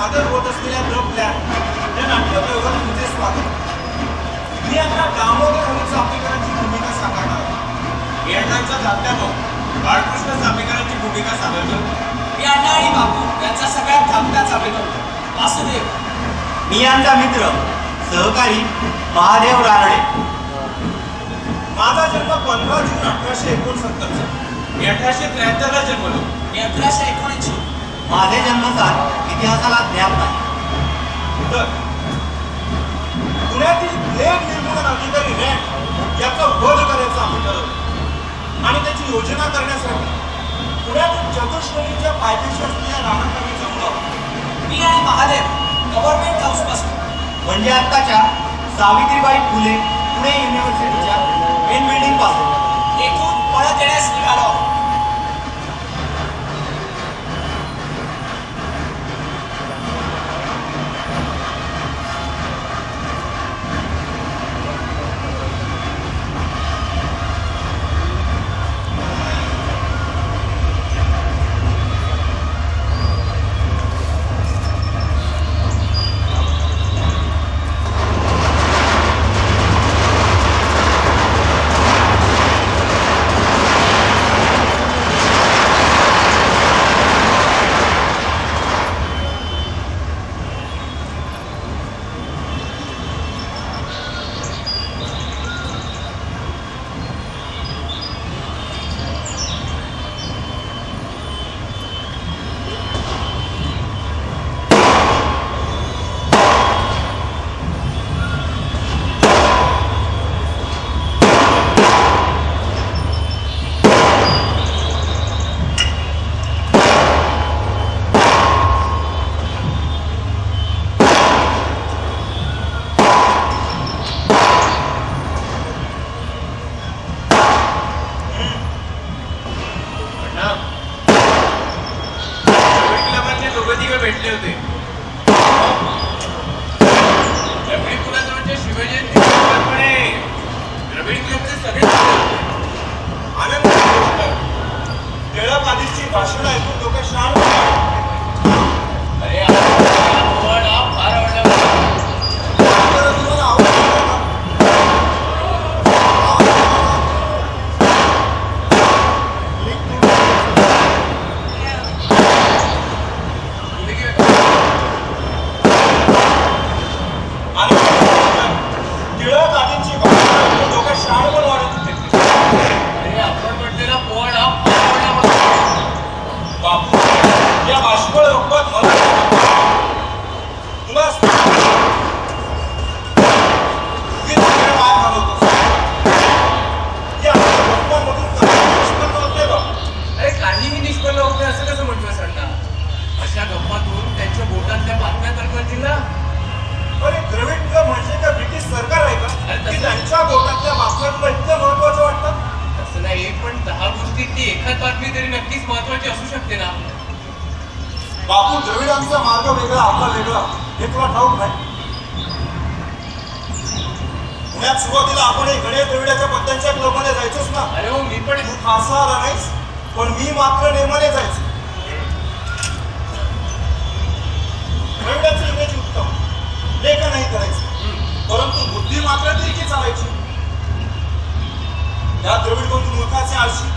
सादर होत असलेल्या द प्लॅन या नाट्यप्रयोगात तुमचे स्वागत. मी आता दामोदर हरी चापेकरांची भूमिका साकारणार आहे. यांच्या धाकट्यानं बाळकृष्ण चापेकरांची भूमिका सादर करतो. मी अण्णा आणि बापू यांचा सगळ्यात धाकटा चापेकर वासुदेव. मी यांचा मित्र सहकारी महादेव रानडे. माझा जन्म 15 जून 1869 चा. मी 1873 ला जन्मलो. मी 1879. माझे जन्मस्थान इतिहासाला ज्ञात नाही. तर पुण्यातील प्लेग निर्मूलन अधिकारी रॅट याचा वध करायचा आम्ही ठरवलं आणि त्याची योजना करण्यासाठी पुण्यातील चतुष्कोणीच्या पायथ्याशी असलेल्या रानात आम्ही जमलो. मी आणि महादेव गव्हर्नमेंट हाऊस पासून म्हणजे आत्ताच्या सावित्रीबाई फुले पुणे युनिव्हर्सिटीच्या मेन बिल्डिंग पासून येथून पळत येण्यास निघालो. भेटले होते. द्रविड कुलाजवळच्या शिवजयंती द्रविड क्लबचे सगळे आनंद टिळक आधीची भाषणं ऐकून लोक शांत. अरे फार आवडला. तुम्हाला आवडलं का? टिळक आधीची भाषणं ऐकून लोक शांत पण वाढत होते. अरे आपण म्हटलेला पोवाड हा फार आवडला. बापू या बाष्पळ रूपात मला तुला काय घालवतोस? या गप्पांमधून काही निष्पन्न होते बा. अरे काहीही निष्पन्न होत नाही असं कसं म्हणतोय अण्णा? अशा गप्पातून त्यांच्या बोटातल्या बातम्या तर कळतील ना. अरे द्रविड क्लब म्हणजे का ब्रिटिश सरकार आहे का की त्यांच्या बोटातल्या बातम्या तुला इतक्या महत्वाच्या वाटतात? असं नाही, पण 10 गोष्टीतली एखाद बातमी तरी नक्कीच महत्वाची असू शकते ना. बापू द्रविडांचा मार्ग वेगळा आपला वेगळा हे तुला ठाऊक नाही. पुण्यात सुरुवातीला आपण गणेश द्रविडाच्या पत्त्यांच्या क्लबमध्ये जायचोच ना. अरे हो, मी पण तू फासा आला नाहीस पण मी मात्र नेमाने जायचो. द्रविडाचं इमेज उत्तम, लेखनही करायचं, परंतु बुद्धी मात्र तिरकी चालायची. त्या द्रविड बंधू मूर्खाचे आळशी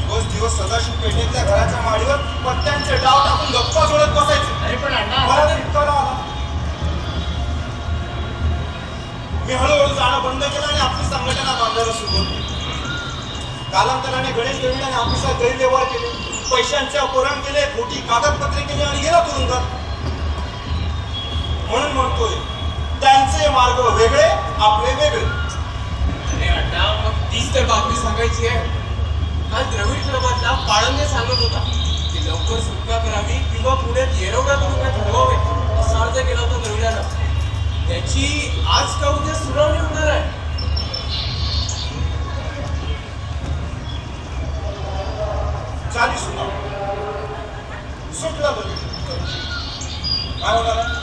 दिवस दिवस सदाशिव पेठेतल्या घराच्या माडीवर पत्त्यांचे डाव टाकून गप्पा जोडत बसायचे. अरे पण अण्णा मला इतकाला आला. मी हळूहळू जाणं बंद केलं आणि आपली संघटना बांधायला सुरुवात केली. कालांतराने गणेश द्रविडाने ऑफिसात गैरव्यवहार केले, पैशांचे अपहरण केले, खोटी कागदपत्रे केली आणि गेला तुरुंगात. म्हणून म्हणतोय त्यांचे मार्ग वेगळे, आपले वेगळे. अरे अण्णा, मग तीच तर बातमी सांगायची आहे. हा द्रविड क्लबातला पाळंगे सांगत होता की लवकर सुटका करावी किंवा पुण्यात येरवडा तुरुंगात हलवावे असा अर्ज केला होता द्रविडानं. त्याची आज का उद्या सुनावणी होणार आहे. चाली सुनावणी सुटला द्रविड. काय होणार आहे?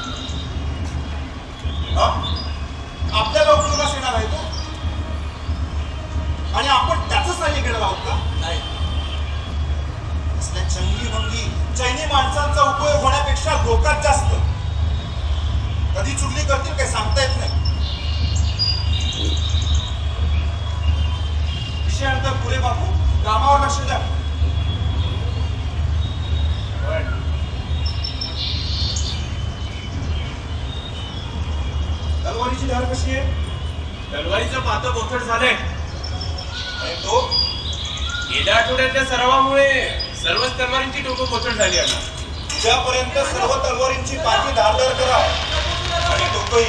आपल्याला उपयोगास येणार आहे तो आणि आपण त्याच सैन्य घेणार आहोत का? नाही. असल्या चंगी भंगी चैनी माणसांचा उपयोग होण्यापेक्षा त्यापेक्षा धोकाच जास्त. कधी चुगली करतील काही सांगता येत नाही. विषयानंतर पुरे बापू, कामावर लक्ष द्या. तलवारीची धार कशी आहे? तलवारीचं पातं बोथट झालंय. आणि तो गेल्या आठवड्यातल्या सरावामुळे सर्वच तलवारींची टोकं बोथट झाली आता. उद्यापर्यंत सर्व तलवारींची पाठी धारदार करा आणि डोकंही.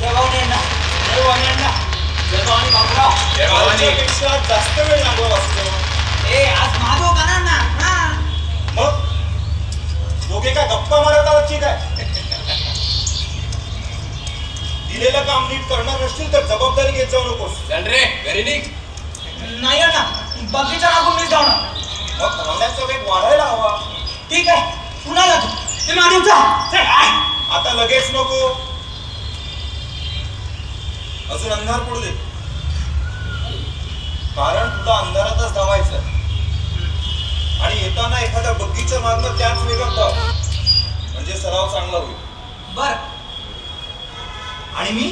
जय भावनेंना, जय भावनेंना, जय भवानी बाबूराव. जय भवानी. पेक्षा जास्त वेळ लागला वाचतो. ए आज माधव करणार ना. हा. मग दोघे काय गप्पा मारत आहात की काय? दिलेलं काम नीट करणार नसतील तर जबाबदारी घेत जाऊ नकोस. चल रे घरी निघ. नाही ना, बगीचा मागून मी जाणार. मग धावण्याचा वेग वाढायला हवा. ठीक आहे, पुन्हा जातो. ते महादेवचा. चल, आय. आता लगेच नको, अजून अंधार पडू दे. कारण तुला अंधारातच धावायचं आणि येताना एखाद्या बगीच्या मागणं त्याच वेगात धाव, म्हणजे सराव चांगला होईल. बर. आणि मी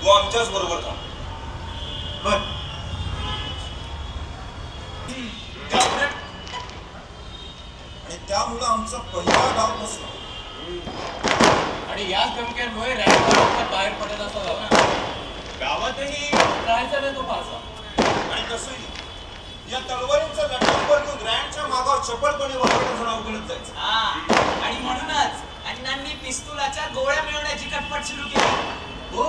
तू आमच्याच बरोबर थांब. बर. आणि त्यामुळं आमचा पहिला डाव बसला. आणि याच धमक्यांमुळे रॅडचा बाहेर पडत असा झाला. गावातही राहायचा नाही तो फारसा. आणि कसंही या तलवारींचा लटकन घेऊन ग्रँडच्या मागावर चपळपणे वापरण्याचं जण अवघडत जायचं. हा. आणि म्हणूनच अण्णांनी पिस्तुलाच्या गोळ्या मिळवण्याची कटपट सुरू केली. हो,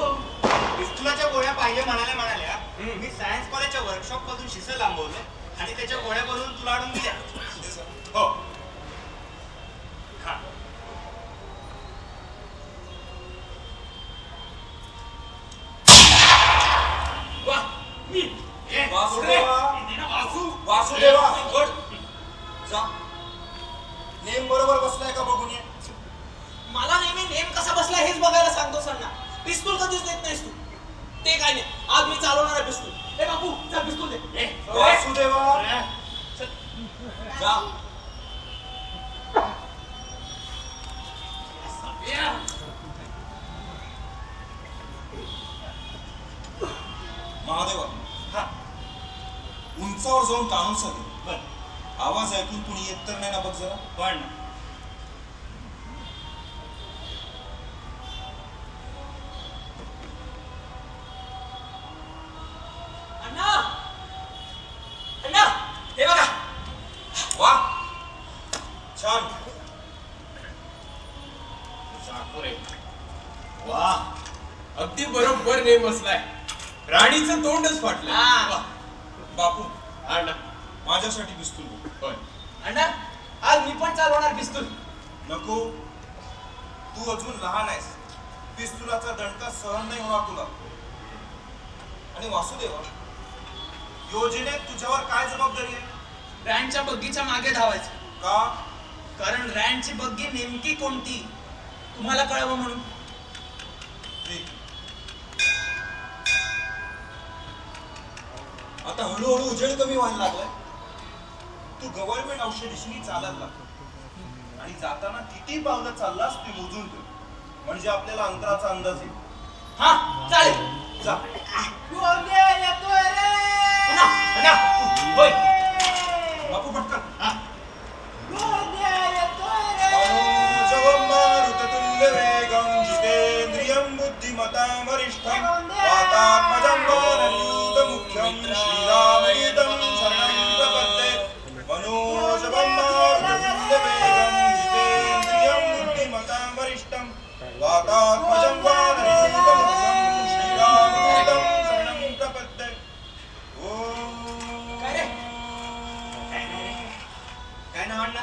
पिस्तुलाच्या गोळ्या पाहिजे म्हणाल्या मी सायन्स कॉलेजच्या वर्कशॉप मधून शिसं लांबवलं आणि त्याच्या गोळ्या बनवून तुला आणून दिल्या. हो, वा मी वासुदेवा, वासू वासुदेवा, जा. नेम बरोबर बसलाय का बघून ये. मला नेहमी नेम कसा बसला हेच बघायला सांगतो सर. पिस्तूल कधीच देत नाहीस तू. ते काय नाही, आज मी चालवणार आहे पिस्तूल. ए बापू, चल पिस्तूल दे. वासुदेवा, जा. महादेवा, उंचावर जाऊन कानून सांगेल. आवाज ऐकून कुणी येत तर नाही ना बघ जरा. पण अण्णा, अण्णा, हे बघा. वा, छान. वा अगदी बरोबर नेम बसलाय. राणीचं तोंडच फाटलं. हा. वा. बापू, हा ना. माझ्यासाठी पिस्तूल बघ. होय. अण्णा, आज मी पण चालवणार पिस्तूल. नको, तू अजून लहान आहेस. पिस्तुलाचा दणका सहन नाही होणार तुला. आणि वासुदेवा, योजनेत तुझ्यावर काय जबाबदारी आहे? रँडच्या बग्गीच्या मागे धावायचं. का? कारण रँडची बग्गी नेमकी कोणती तुम्हाला कळावं म्हणून. ठीक. आता हळूहळू उजेड कमी व्हायला लागलाय. तू गव्हर्नमेंट औषधीशी चालायला लागतो आणि जाताना किती पावलं चाललास ते मोजून ठेव, म्हणजे आपल्याला अंतराचा अंदाज येईल. हा, चालेल. जा. अण्णा, अण्णा, होय. बापू पटकन. हा. मनोजवं मारुततुल्यवेगं जितेन्द्रियं बुद्धिमतां वरिष्ठं वातात्मजं वानरयूथमुख्यं श्रीरामदूतं शरणं प्रपद्ये. मनोजवं मारुततुल्यवेगं जितेन्द्रियं बुद्धिमतां वरिष्ठं वातात्मजं वानरयूथमुख्यं श्रीरामदूतं शरणं प्रपद्ये. काय रे? काय ना अण्णा,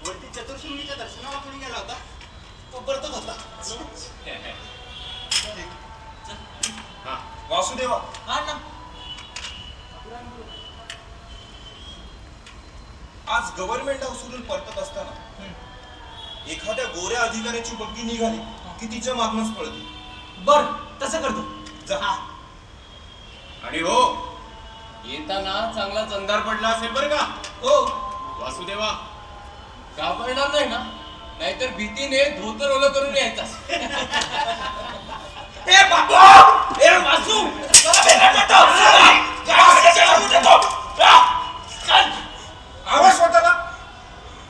वरती चतुर्शृंगीच्या दर्शनाला कोणी गेला होता? तो परतच होता. हा. वासुदेवा, हा ना. आज गव्हर्नमेंट हाऊसवरून परतत असताना एखाद्या गोऱ्या अधिकाऱ्याची बग्गी निघाली की तिच्या मागणंच पळते. बर, तसं करतो. जा. हा. आणि हो, येताना चांगला चंदार पडला असेल बरं का. हो वासुदेवा, घाबरणार नाही ना? नाहीतर भीतीने धोतर ओलं करून यायचा. ए बापू ए वासू मला बेकार देतो. काय लागू देतो? चल. आवाज स्वतःला.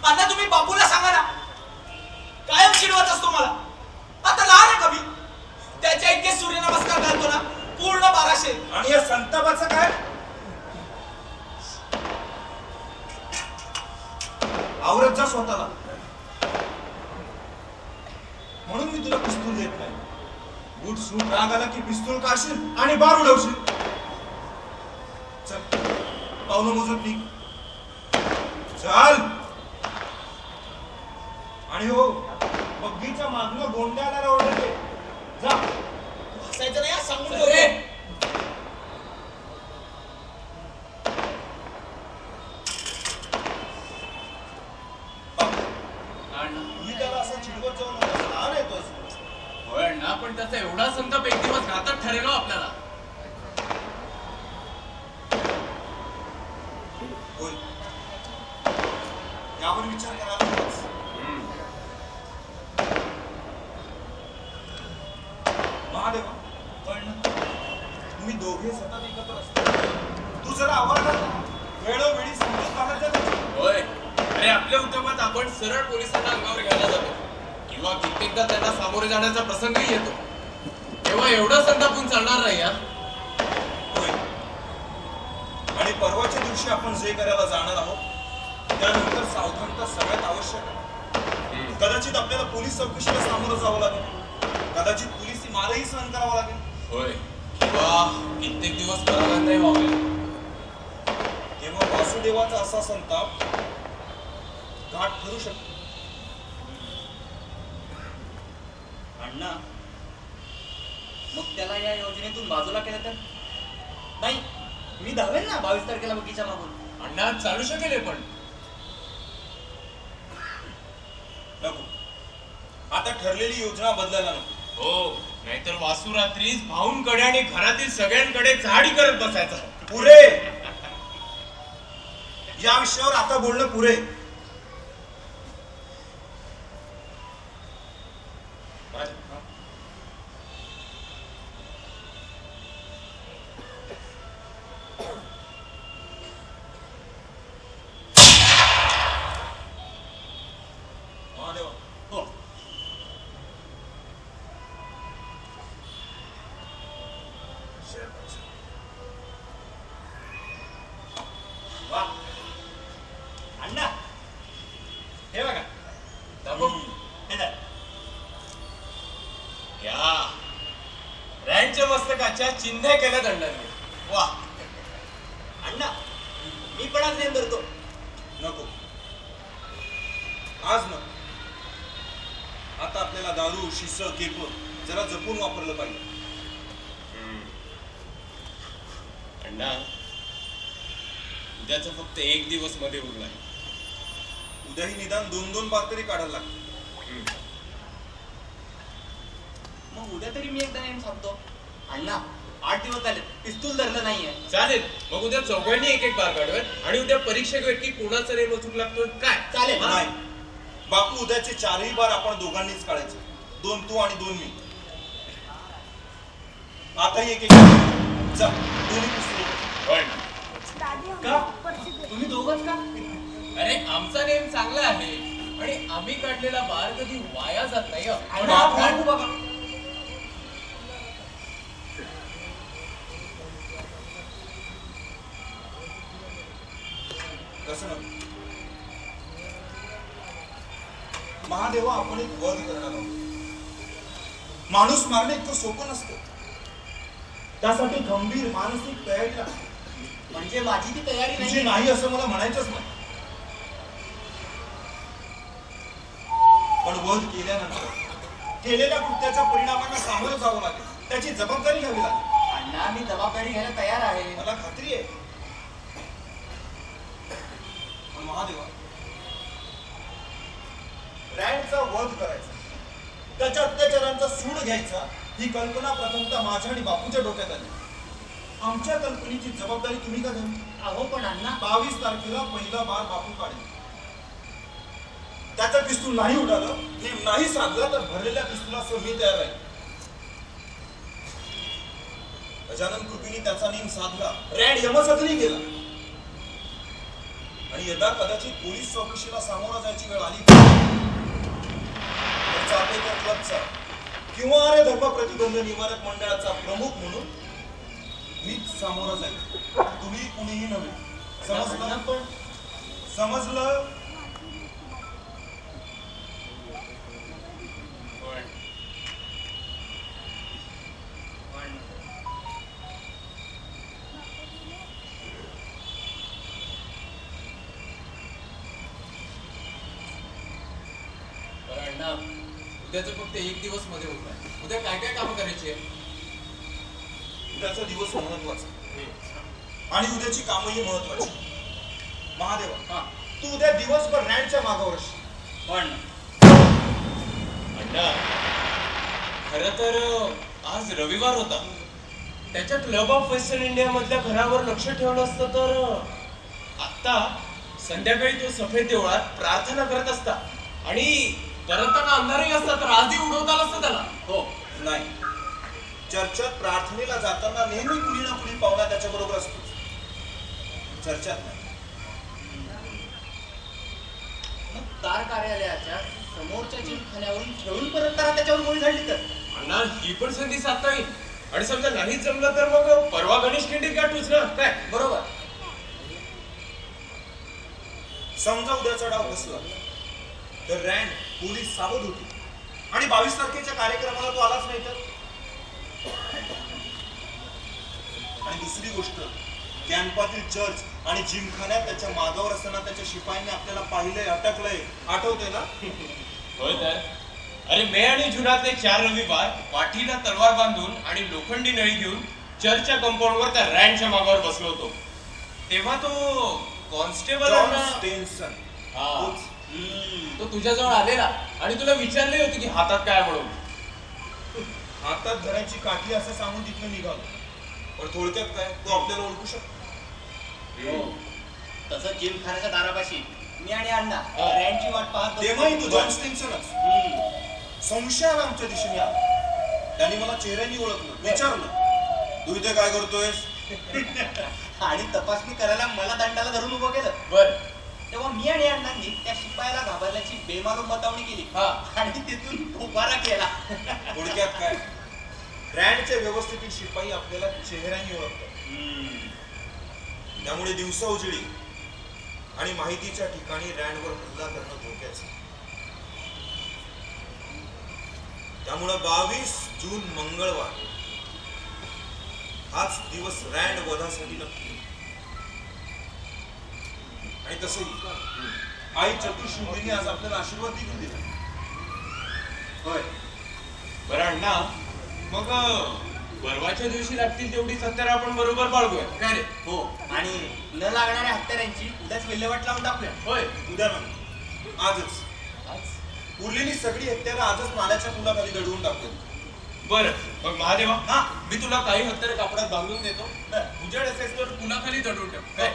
आता तुम्ही बापूला सांगा ना, कायम चिडवत असतो मला. आता लहान आहे कमी, त्याच्या इतके सूर्यनमस्कार घालतो ना पूर्ण 1200. आणि या संतापाचं काय? आवरत जा स्वतःला. म्हणून मी तुला पिस्तूल देत नाही. बूट सूट राग आला की पिस्तूल काढशील आणि बार उडवशील. चल, पावलं मोजत निघ. चल. आणि हो, बग्गीच्या मागणं गोंड्याला ओरडते. जा. हसायचं नाही हा, सांगून अरे, ठेवतो. मी त्याला असं चिडवत जाऊन लहान येतोस. होय ना, पण त्याचा एवढा संताप एक दिवस घातात ठरेल हो आपल्याला. होय, यावर विचार करायला हवाच. महादेवा, कळलं? तुम्ही दोघे सतत एकत्र असता. तू जरा आवाज वेळोवेळी समजून काढत जा त्याची. होय, अरे आपल्या उद्योगात आपण सरळ पोलिसांना अंगावर घ्यायला जातो किंवा कित्येकदा त्यांना सामोरे जाण्याचा प्रसंगही येतो. तेव्हा एवढं संतापून चालणार नाही हा. होय. आणि परवाच्या दिवशी आपण जे करायला जाणार आहोत त्यानंतर सावधानता सगळ्यात आवश्यक आहे. कदाचित आपल्याला पोलीस चौकशीला सामोरं जावं लागेल. कदाचित पोलिसी मारही सहन करावा लागेल. होय, किंवा कित्येक दिवस परागंदाही व्हावे. तेव्हा वासुदेवाचा असा संताप घाट ठरू शकतो. अण्णा, मग त्याला या योजनेतून बाजूला केलं तर? नाही, मी धावेल ना 22 तारखेला बगीच्या मागून. अण्णा चालू शकेल हे पण. नको, आता ठरलेली योजना बदलायला नको. हो, नाहीतर वासू रात्रीच भाऊंकडे आणि घरातील सगळ्यांकडे झाडी करत बसायचा. पुरे. या विषयावर आता बोलणं पुरे. महादेवा, हो. वा. अण्णा, हे बघा. दाखव. हे धर. या रँडच्या मस्तकाच्या चिन्ह केल्या दंडाने. वा. अण्णा, मी पण आज नेम धरतो. नको, आज नको. आता आपल्याला दारू, शिस, केपर जरा जपून वापरलं पाहिजे. अण्णा, उद्याचा फक्त एक दिवस मध्ये उरलाय. उद्याही निदान 2-2 बार तरी काढायला लागतं. मग उद्या तरी मी एकदा नेम सांगतो. अण्णा, 8 दिवस झाले पिस्तूल धरलं नाहीये. चालेल, मग उद्या चौघांनी एक एक बार काढूयात आणि उद्या परीक्षा घेऊयात की कोणाचा नेम अचूक लागतोय काय. चालेल. हा? नाही, बापू, उद्याचे 4ही बार आपण दोघांनीच काढायचे. 2 तू आणि 2 मी. आताही एक एक जा. दोन्ही पिस्तूल. होय ना. का? तुम्ही दोघंच का? अरे आमचा नेम चांगला आहे आणि आम्ही काढलेला बार कधी वाया जात नाही हं. अण्णा, बापू बघा. कसं नको. महादेवा, आपण एक वध करणार आहोत. माणूस मारणे इतकं सोपं नसतं. त्यासाठी गंभीर मानसिक तयारी लागते. म्हणजे माझी ती तयारी तुझी नाही. नाही असं मला म्हणायचंच नाही. पण वध केल्यानंतर केलेल्या कृत्याच्या परिणामांना सामोरं जावं लागेल. त्याची जबाबदारी घ्यावी लागेल. अण्णा, मी जबाबदारी घ्यायला तयार आहे. मला खात्री आहे. पण महादेवा, रँडचा वध करायचा, त्याच्या अत्याचारांचा सूड घ्यायचा, ही कल्पना प्रथमतः माझ्या आणि बापूच्या डोक्यात आली. आमच्या कल्पनेची जबाबदारी तुम्ही का घ्यावी? अहो पण अण्णा 22 तारखेला पहिला बार बापू काढेल. त्याचं पिस्तूल नाही उडालं, नेम नाही साधला तर भरलेल्या पिस्तुलासह मी तयार आहे. गजानन कृपेने त्याचा नेम साधला, रॅड यमसदनी गेला आणि यदा कदाचित पोलीस चौकशीला सामोरा जायची वेळ आली तर चापेकर क्लबचा किंवा आर्य धर्म प्रतिबंध निवारक मंडळाचा प्रमुख म्हणून मीच सामोरा जाईल, तुम्ही कुणीही नव्हे. समजलं? पण समजलं? बरं अण्णा, उद्याचं फक्त एक दिवस मध्ये होत आहे. उद्या काय काय कामं करायची आहे? उद्याचा दिवस महत्वाचा आणि उद्याची कामही महत्वाची. महादेवा, हा तू उद्या दिवसभर रॅडच्या मागावर असशील. पण अण्णा, खरं तर आज रविवार होता. त्याच्या क्लब ऑफ वेस्टर्न इंडिया मधल्या घरावर लक्ष ठेवलं असतं तर आता संध्याकाळी तो सफेद देवळात प्रार्थना करत असता आणि परतताना अंधारही असता तर आधी उडवता आलं असतं त्याला. हो नाही, चर्चात प्रार्थनेला जाताना नेहमी कुणी ना कुणी पाहुणा त्याच्या बरोबर असतो. चर्चात नाही. मग तार कार्यालयाच्या समोरच्या जिमखान्यावरून खेळून परत तारा त्याच्यावर गोळी झाली तर अण्णा, ही पण संधी साधता येईल. आणि समजा नाहीच जमलं तर मग परवा गणेश खिंडीत गाठूच ना. काय बरोबर. समजा उद्याचा डाव बसला तर रँड पोलीस सावध होती आणि 22 तारखेच्या कार्यक्रमाला तो आलाच नाही तर. आणि दुसरी गोष्ट, कॅम्पातील चर्च आणि जिमखान्यात त्याच्या मागावर असताना त्याच्या शिपायांनी आपल्याला पाहिलंय, अटकलंय. आठवतंय ना? होय तर. अरे मे आणि जुनातले 4 रविवार पाठीला तलवार बांधून आणि लोखंडी नळी घेऊन चर्चच्या कंपाऊंडवर त्या रँडच्या मागावर बसलो होतो. तेव्हा तो कॉन्स्टेबल जॉन स्टेन्सन. तो तुझ्याजवळ आलेला आणि तुला विचारले होते की हातात काय म्हणून. हातात धरायची काठी असं सांगून तिथून निघालो. पण थोडक्यात काय, तो आपल्याला ओळखू शकतो. हो तसं जिमखान्याच्या दारापाशी मी आणि अण्णा रॅनची वाट पाहत तेव्हाही तो जॉन स्टेन्सनच संशयानं आमच्या दिशेने आला. त्यांनी मला चेहऱ्याने ओळखलं, विचारलं, तू इथे काय करतोयस? आणि तपासणी करायला मला दंडाला धरून उभं केलं. बर. तेव्हा मी आणि अण्णांनी त्या शिपायाला घाबरल्याची बेमालूम बतावणी केली हा. आणि तिथून उभारा केला. थोडक्यात काय, रँडच्या व्यवस्थेतील शिपाई आपल्याला चेहऱ्याने ओळखतात. त्यामुळे दिवसा उजळी आणि माहितीच्या ठिकाणी रँडवर हल्ला करणं धोक्याचं. त्यामुळे 22 जून मंगळवार हाच दिवस रँड वधासाठी नक्की. आणि तसंही आई चतुर्शृंगीने आज आपल्याला आशीर्वाद देखील दिला. होय. बरं अण्णा, मग परवाच्या दिवशी लागतील तेवढी सत्तर आपण बरोबर बाळगूया. काय रे? हो आणि न लागणाऱ्या हत्यारांची उद्याच विल्हेवाट लावून टाकूया. होय. उद्या नाही, आजच. आज उरलेली सगळी हत्यारं आजच नाल्याच्या पुलाखाली दडवून टाकतो. बर. मग महादेवा, हा. मी तुला काही हत्यारे कापडात बांधून देतो. उजेड असेल तर पुलाखाली दडवून ठेव. काय?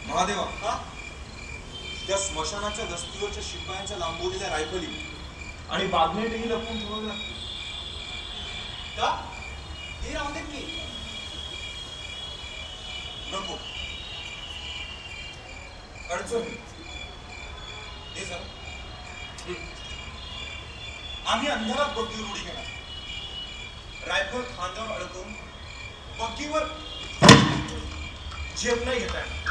महादेवा, हा, त्या स्मशानाच्या गस्तीवरच्या शिपायांच्या लांबवलेल्या रायफली आणि बागनेटही लपवून ठेवावे लागतील. का हे राहून देत की नको, अडचण होईल. हे जरा. आम्ही अंधारात बग्गीवर उडी घेणार, रायफल खांद्यावर अडकवून बग्गीवर झेप नाही घेता येणार.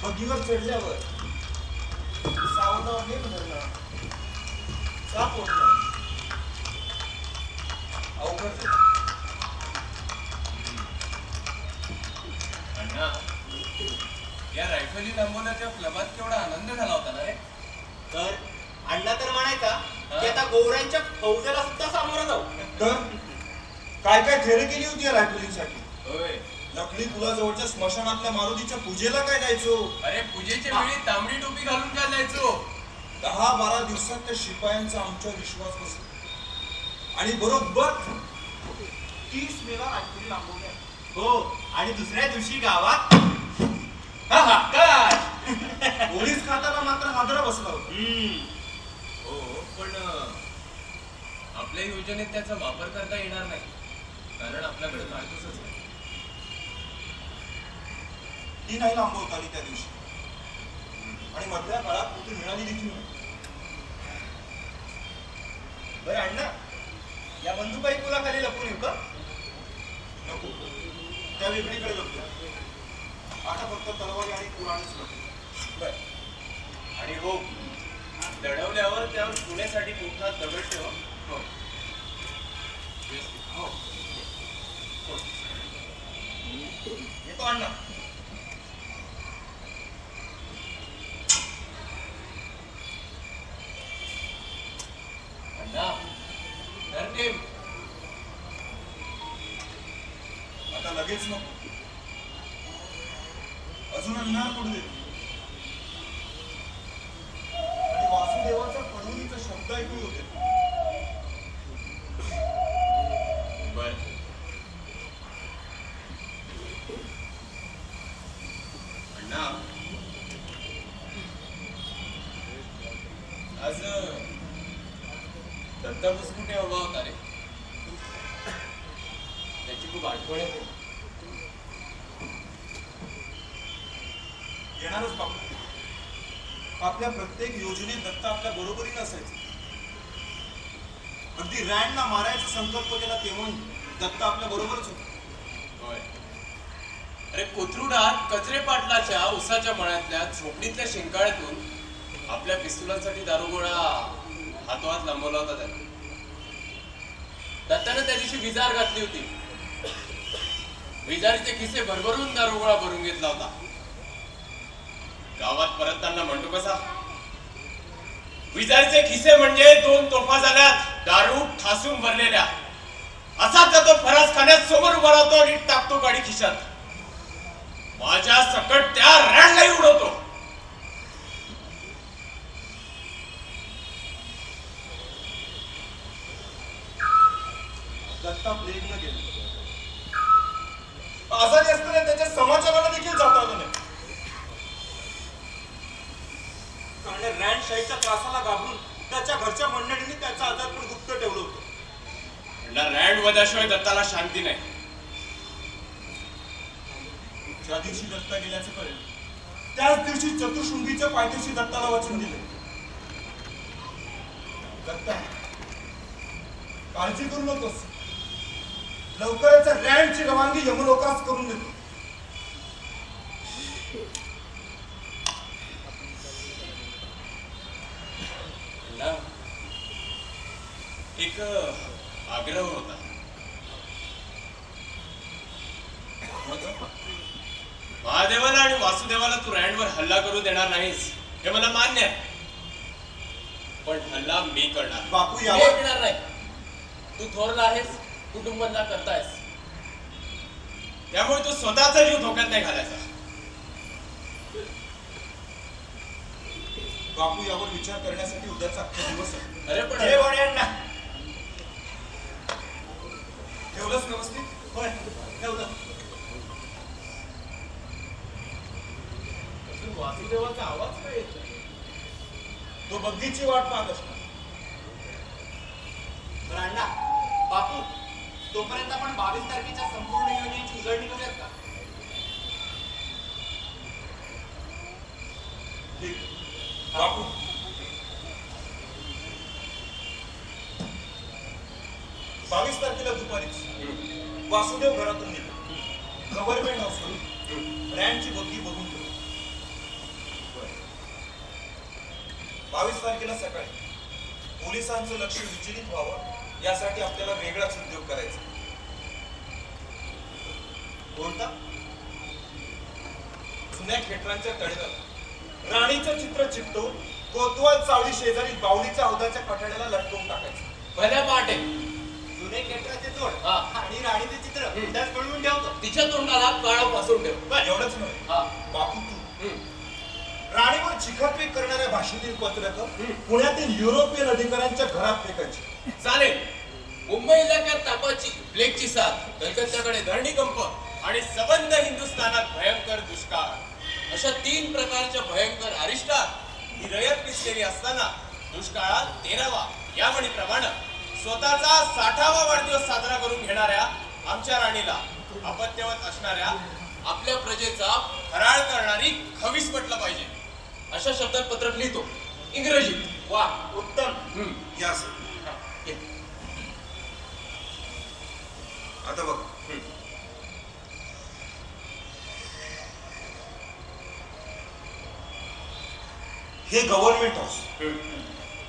बग्गीवर चढल्यावर सावधान नेम धरला, साप ओढला, अवघड झालं. अण्णा, या रायफली लांबवण्याच्या क्लबात केवढा आनंद झाला होता ना रे. तर अण्णा तर म्हणायचा की आता गोवऱ्यांच्या फौजेला सुद्धा सामोरं जाऊ. तर काय काय थेरे केली होती या रायफलींसाठी. होय. लकडी पुलाजवळच्या स्मशानातल्या मारुतीच्या पूजेला काय जायचो. अरे पूजेच्या वेळी तांबडी टोपी घालून काय जायचो. 10-12 दिवसात त्या शिपायांचा आमच्यावर विश्वास बसला आणि बरोबर 30 मेला रायफली लांबवल्या. हो आणि दुसऱ्या दिवशी गावात पोलीस खात्याला मात्र हादरा बसला होता. हो पण आपल्या योजनेत त्याचा वापर करता येणार नाही कारण आपल्याकडे कागदच नाही. ती नाही लांबवता आली त्या दिवशी आणि मधल्या काळात कुठे मिळाली देखील नाही. बरं अण्णा या बंधुबाई तुला खाली लपून येऊ का? नको, त्या वेगळीकडे लपल्या. आता फक्त तलवारी आणि कुराणच लपले. बर आणि हो दडवल्यावर त्यावर पुण्यासाठी मोठा दगड ठेवा. हो. हो. येतो अण्णा. अण्णा धरते आता लगेच नको, अजून अन्नार पडू दे. आणि वासुदेवाचा कडुलीचा शब्द ऐकू होते. बर अण्णा आज दत्ता बुसकुटे उभा होता रे. त्याची खूप आठवण येते. येणारच बापू. आपल्या प्रत्येक योजनेत दत्ता आपल्या बरोबरीने असायचं. अगदी रँडला मारायचा संकल्प केला तेव्हा दत्ता आपल्या बरोबरच होता. होय अरे कोथरूडात कचरे पाटलाच्या उसाच्या मळ्यातल्या झोपडीतल्या शिंकाळ्यातून आपल्या पिस्तुलांसाठी दारुगोळा हातोहात लांबवला होता त्याने. दत्तानं त्या दिवशी विजार घातली होती. विजारीचे खिसे भरभरून दारुगोळा भरून घेतला होता. गावात परतताना म्हणतो कसा, विजारीचे खिसे म्हणजे 2 तोफा झाल्यात दारू ठासून भरलेल्या. असा तर तो फरास खाण्यात समोर उभा राहतो आणि टाकतो गाडी खिशात. माझ्या सकट त्या रॅडलाही उडवतो. दत्ता प्लेगनं गेला. आजारी असताना त्याच्या समाचाराला देखील जाता आलं नाही. कारण रँडशाहीच्या त्रासाला घाबरून त्याच्या घरच्या मंडळींनी त्याचा आजार पण गुप्त ठेवलं होतं. रँड वजाशिवाय दत्ताला शांती नाही. ज्या दिवशी दत्ता गेल्याचं कळेल त्याच दिवशी चतुर्शृंगीच्या पायथ्याशी दत्ताला वचन दिले, दत्ता काळजी करू नकोस, लवकरच रँडची रवानगी यमलोकास करून देतो. एक आग्रह होता. महादेवाला आणि वासुदेवाला तू रँडवर हल्ला करू देणार नाहीस हे मला मान्य आहे. पण हल्ला मी करणार. बापू मी यावर ऐकणार नाही. तू थोरला आहेस, कुटुंबाला करतायस, त्यामुळे तू स्वतःचा जीव धोक्यात नाही घालायचा. बापू यावर विचार करण्यासाठी उद्याचा अख्खा दिवस आहे. अरे पण जय वडे अण्णा. ठेवलंच व्यवस्थित? होय ठेवलं. वासुदेवाचा आवाज काय येतो? तो बग्गीची वाट पाहत असणार. बरं अण्णा बापू तोपर्यंत आपण 22 तारखेच्या संपूर्ण योजनेची उजळणी करूयात का? ठीक. बापू 22 तारखेला दुपारीच वासुदेव घरातून निघाला. गव्हर्नमेंट हाऊस करून रँडची बग्गी बघून गेलो. 22 तारखेला सकाळी पोलिसांचं लक्ष विचलित व्हावं यासाठी आपल्याला वेगळाच उद्योग करायचा. कोणता? जुन्या खेटरांच्या तळेला राणीचं चित्र चिकटवून कोतवाल चावडी शेजारी बावडीच्या हौदाच्या कठाड्याला लटकवून टाकायचं. भल्या पहाटे जुने केटराचे तोड हा. आणि राणीचे चित्र उद्याच कळवून ठेवतो. तिच्या तोंडाला काळा फासून ठेव. एवढंच नव्हे, हा. बापू तू राणीवर चिखलफेक करणाऱ्या भाषेतील पत्रक पुण्यातील युरोपियन अधिकाऱ्यांच्या घरात फेकायची. चालेल. मुंबई इलाक्यात तापाची प्लेगची साथ, कलकत्त्याकडे धरणी कंप आणि सबंध हिंदुस्थानात भयंकर दुष्काळ अशा 3 प्रकारच्या भयंकर अरिष्टात ही रयत पिसलेली असताना दुष्काळात 13वा या म्हणीप्रमाणे स्वतःचा 60वा वाढदिवस साजरा करून घेणाऱ्या आमच्या राणीला अपत्यवत असणाऱ्या आपल्या प्रजेचा फराळ करणारी खवीस म्हटलं पाहिजे अशा शब्दात पत्रक लिहितो इंग्रजीत. वा उत्तम. या सर. आता बघ, हे गव्हर्नमेंट हाऊस,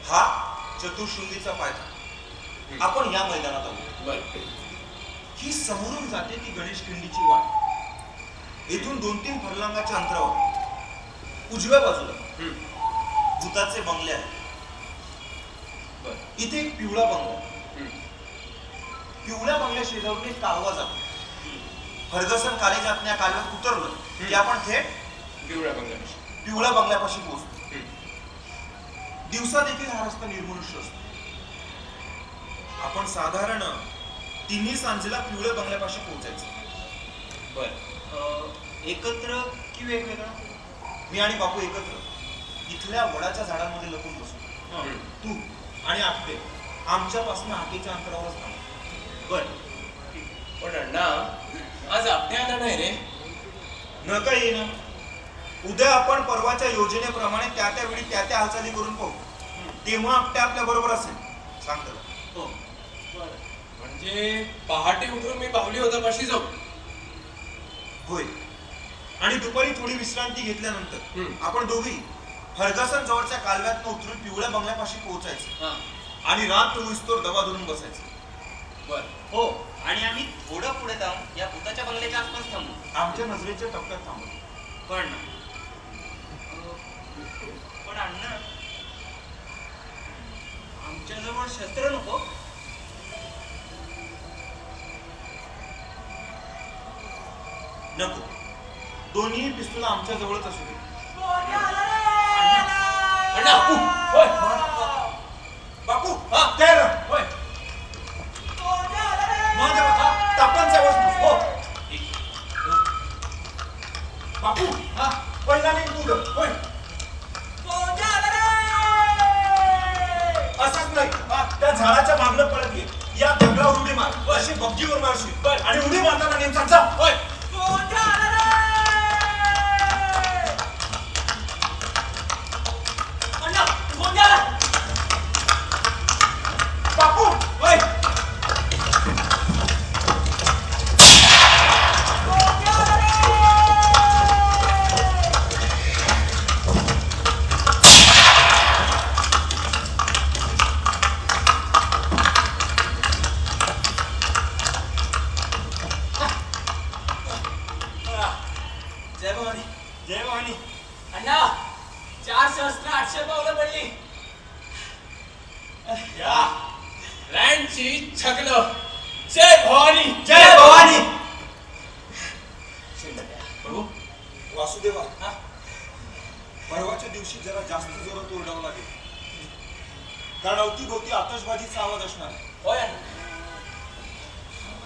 हा चतुर्शृंगीचा पायथा. आपण या मैदानात आलो. ही समोरून जाते ती गणेश खिंडीची वाट. येथून 2-3 फरलांगाच्या अंतरावर उजव्या बाजूला भूताचे बंगले आहेत. इथे एक पिवळा बंगला आहे. पिवळ्या बंगल्या शेजारून एक कालवा जातो. फर्गसन कॉलेजात कालव्यात उतरलं की आपण थेट पिवळ्या बंगल्यापाशी पोहोचतो. दिवसा देखील हा रस्ता निर्मनुष्य असतो. आपण साधारण 3 सांजेला पिवळ्या बंगल्यापाशी पोहोचायचं. एकत्र की वेगवेगळा? मी आणि बापू एकत्र इथल्या वडाच्या झाडांमध्ये लपून बसू. तू आणि आपटे आमच्यापासून हाकेच्या अंतरावरच थांब. बर. पण अण्णा आज आपल्याला नाही रे. नका येईना. उद्या आपण परवाच्या योजनेप्रमाणे त्या वेळी त्या हालचाली करून पाहू. तेव्हा आपटे आपल्या बरोबर असेल. सांग त्याला. हो. म्हणजे पहाटे उठून मी बाहुली होतापाशी जाऊ. होय. आणि दुपारी थोडी विश्रांती घेतल्यानंतर आपण दोघी फर्गसन जवळच्या कालव्यात उतरून पिवळ्या बंगल्यापाशी पोहोचायचं आणि रात होईस्तोवर दबा धरून बसायचं. बर. हो. आणि आम्ही थोडं पुढे जाऊन या भूताच्या बंगल्याच्या आसपास थांबू. आमच्या नजरेच्या टप्प्यात थांबू. पण अण्णा, आमच्याजवळ शस्त्र नको? नको. दोन्ही पिस्तूल आमच्या जवळच असू दे. अण्णा होय. बापू तयार रहा. होय. तापांचा आवाज हो. बापू पहिला नाही तू ग. होय. असंच नाही. त्या झाडाच्या मागणं पळत ये. या दगडावर उडी मार. अशी बग्गीवर मारशील आणि उडी मारताना नेमका जा. होय. बापू होय. जय भवानी. जय भवानी. अण्णा 4 सहस्त्र 800 पावलं पडली. या लँडची छगलं. जय भवानी. जय भवानी. प्रभू वासुदेवा, परवाच्या दिवशी जरा जास्त जोरात ओरडावं लागेल. कारण अवतीभोवती आतषबाजीचा आवाज असणार. होय अण्णा.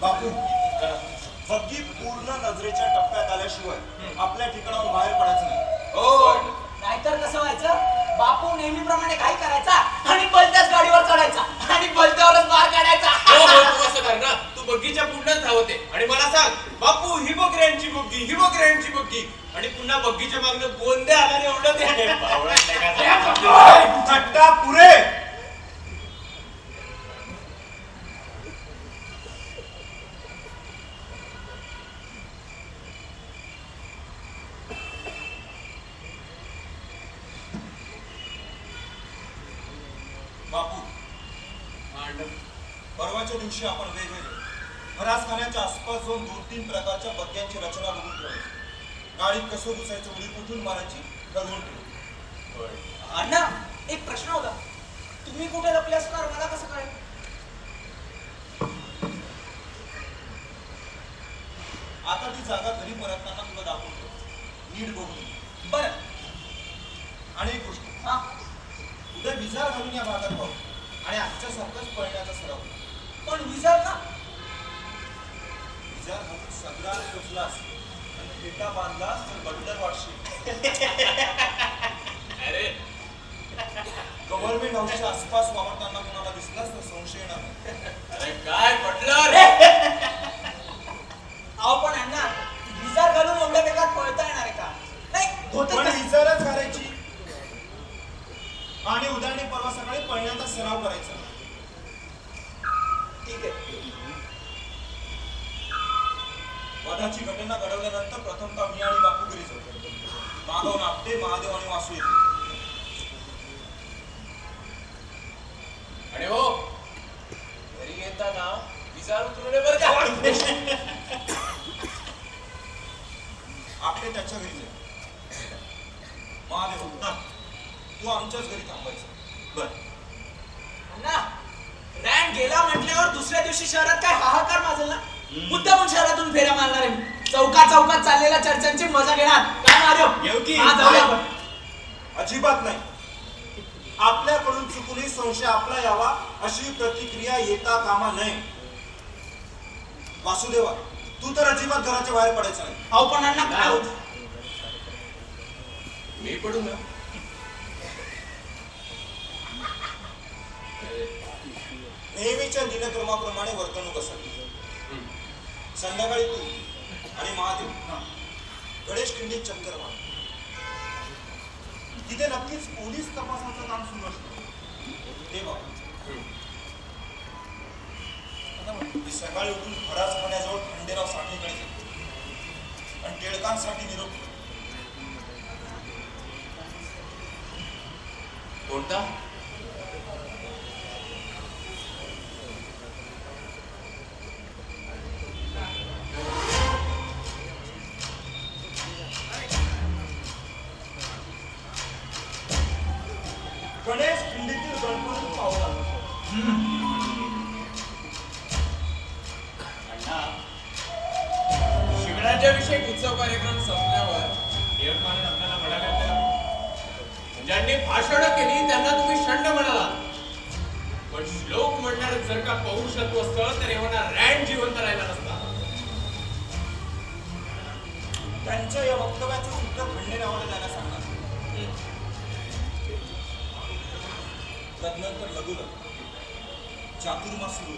बापू बग्गी पूर्ण नजरेच्या टप्प्यात आल्याशिवाय आपल्या ठिकाणावर बाहेर पडायचं नाही. हो. नाहीतर कसं व्हायचं? बापू नेहमीप्रमाणे काय करायचा आणि बलत्याच गाडीवर चढायचा आणि बलत्यावरच मार काढायचा. हो हो तू असं कर ना. तू बग्गीच्या पुढनच धावते आणि मला सांग बापू ही बकऱ्यांची बग्गी, ही बकऱ्यांची बग्गी आणि पुन्हा बग्गीच्या मागणं गोंदे आल्याने एवढं थट्टा पुरे. बापू परवाच्या दिवशी आपण वेगवेगळे फरासखान्याच्या आसपास जाऊन 2-3 प्रकारच्या बग्ग्यांची रचना बघून ठेवायची. गाडीत कसं घुसायचं, उडी कुठून मारायची ठरवून ठेवली. अण्णा एक प्रश्न होता. तुम्ही कुठे लपले असणार मला कसं कळेल? आता ती जागा घरी परतताना तुला दाखवतो. नीट बघून. बरं. आणि एक गोष्ट, उद्या विजार घालून या भागात पाहू आणि आजच्यासारखंच पळण्याचा सराव. पण विजार का? विजार घालून सगळा सुचलास आणि फेटा बांधलास तर बंदर वाटशील. अरे गव्हर्नमेंट हाऊसच्या आसपास वावरताना कोणाला दिसलास तर संशय येणार नाही. अरे काय म्हटलं रे? अहो पण अण्णा विजार घालून एवढ्या वेगात पळता येणार आहे का? नाही होते पण कसं? विचारच करायची आणि उद्याने परवा सकाळी पळण्याचा सराव करायचा. ठीक आहे. वधाची घटना घडवल्यानंतर प्रथमतः मी आणि बापू घरी जातो. माधव आपटे, महादेव आणि वासू येते. आणि हो घरी येताना विचार उतरवले बरं का? आपटे त्याच्या घरी जाईल. महादेव तू आमच्याच घरी थांबायचं. बर अण्णा रँड गेला म्हटल्यावर दुसऱ्या दिवशी शहरात काय हाहाकार माजेल ना. मुद्दामून शहरातून फेऱ्या मारणार आहे मी. चौकात चाललेल्या चर्चांची मजा घेणार. काय महादेव? येऊ की? हा, जाऊया आपण. अजिबात नाही. आपल्याकडून चुकूनही संशय आपला यावा अशी प्रतिक्रिया येता कामा नये. वासुदेवा तू तर अजिबात घराच्या बाहेर पडायचं नाही. अहो पण अण्णा काय होत? मी पडू ना. नेहमीच्या दिनक्रमाप्रमाणे वर्तणूक असावी. संध्याकाळी तू आणि महादेव गणेश खिंडीत चक्कर मार. तिथे नक्कीच पोलीस तपासाचं काम सुरू असतं. ते बघ मी सकाळी उठून फराज खाण्याजवळ खंडेराव साठेकडे गेलो आणि टिळकांसाठी निरोप दिला. कोणता? गणेश खिंडीतील गणपती पावला. अण्णा शिबिराच्या विषयी उत्सव कार्यक्रम संपल्यावर देवमानन आपल्याला म्हणाले होते, ज्यांनी भाषणं केली त्यांना तुम्ही षंड म्हणाला, पण श्लोक म्हणणार जर का पौरुषत्व असतं तर एवढा रँड जिवंत राहिला नसता. त्यांच्या या वक्तव्याचं उत्तर खंडेरावाला द्यायला सांगणार. तदनंतर लघुलग चातुर्मास सुरू.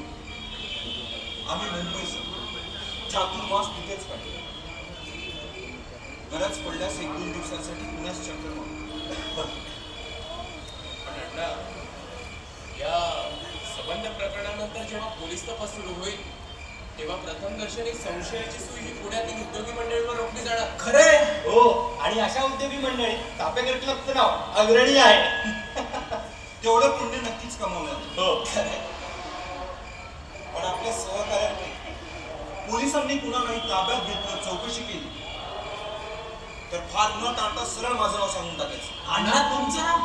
आम्ही मुंबईत चातुर्मास तिथेच काढले. गरज पडल्यास 1-2 दिवसांसाठी पुण्यास चक्कर मारू. पण अण्णा या संबंध प्रकरणानंतर जेव्हा पोलीस तपास सुरू होईल तेव्हा प्रथम दर्शनी संशयाची सुई ही पुण्यातील उद्योगी मंडळीवर रोखली जाणार. खरे हो आणि अशा उद्योगी मंडळी तापेकर क्लबचं नाव अग्रणी आहे. तेवढं पुण्य नक्कीच कमवलं. हो पण आपल्या सहकार्याने पोलिसांनी कुणालाही ताब्यात घेतलं, चौकशी केली तर फार न टाळता सरळ माझं नाव सांगून टाकायचं. अण्णा तुमचं नाव?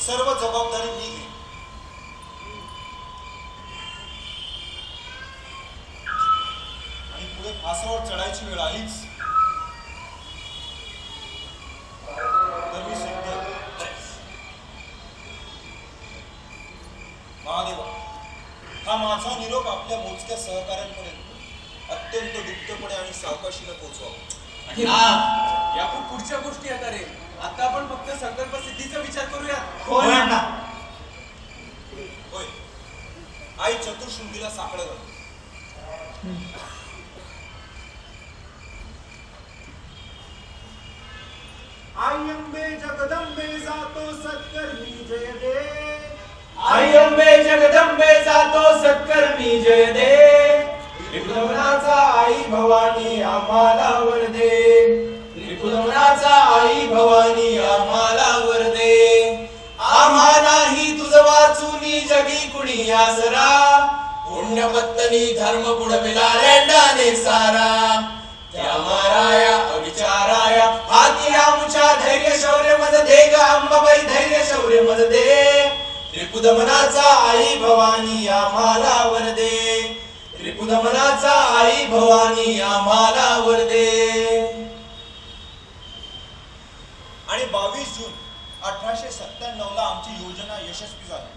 सर्व जबाबदारी मी घेईन. आणि पुढे फासावर चढायची वेळ आलीच तर मी सिद्ध आहे. महादेवा हा माझा निरोप आपल्या मोजक्या सहकार्यांपर्यंत अत्यंत गुप्तपणे आणि सावकाशीनं पोहोचवा. अण्णा या खूप पुढच्या गोष्टी आता रे. आता आपण फक्त संकल्प सिद्धीचा विचार करूया. हो अण्णा. होय आई चतुर्शृंगीला साकडं घाल. आई अंबे जगदंबे जातो सत्कर्मी जय दे. आई अंबे जगदंबे जातो सत्कर्मी जय दे. त्रिपुरवनाचा आई भवानी आम्हाला वर दे. त्रिपुरवनाचा आई भवानी आम्हाला वर दे. आम्हा नाही तुझ वाचूनी जगी कुणी आसरा. पुण्यपत्तनी धर्म बुडविला रेंडाने सारा. त्या माराया अविचाराया हाती आमच्या धैर्य शौर्य मज दे ग अंबाबाई धैर्य शौर्य मज दे. त्रिपुदमनाचा आई भवानी आम्हाला वर दे. त्रिपुदमनाचा आई भवानी आम्हाला वर दे. आणि 22 जून 1897 ला आमची योजना यशस्वी झाली.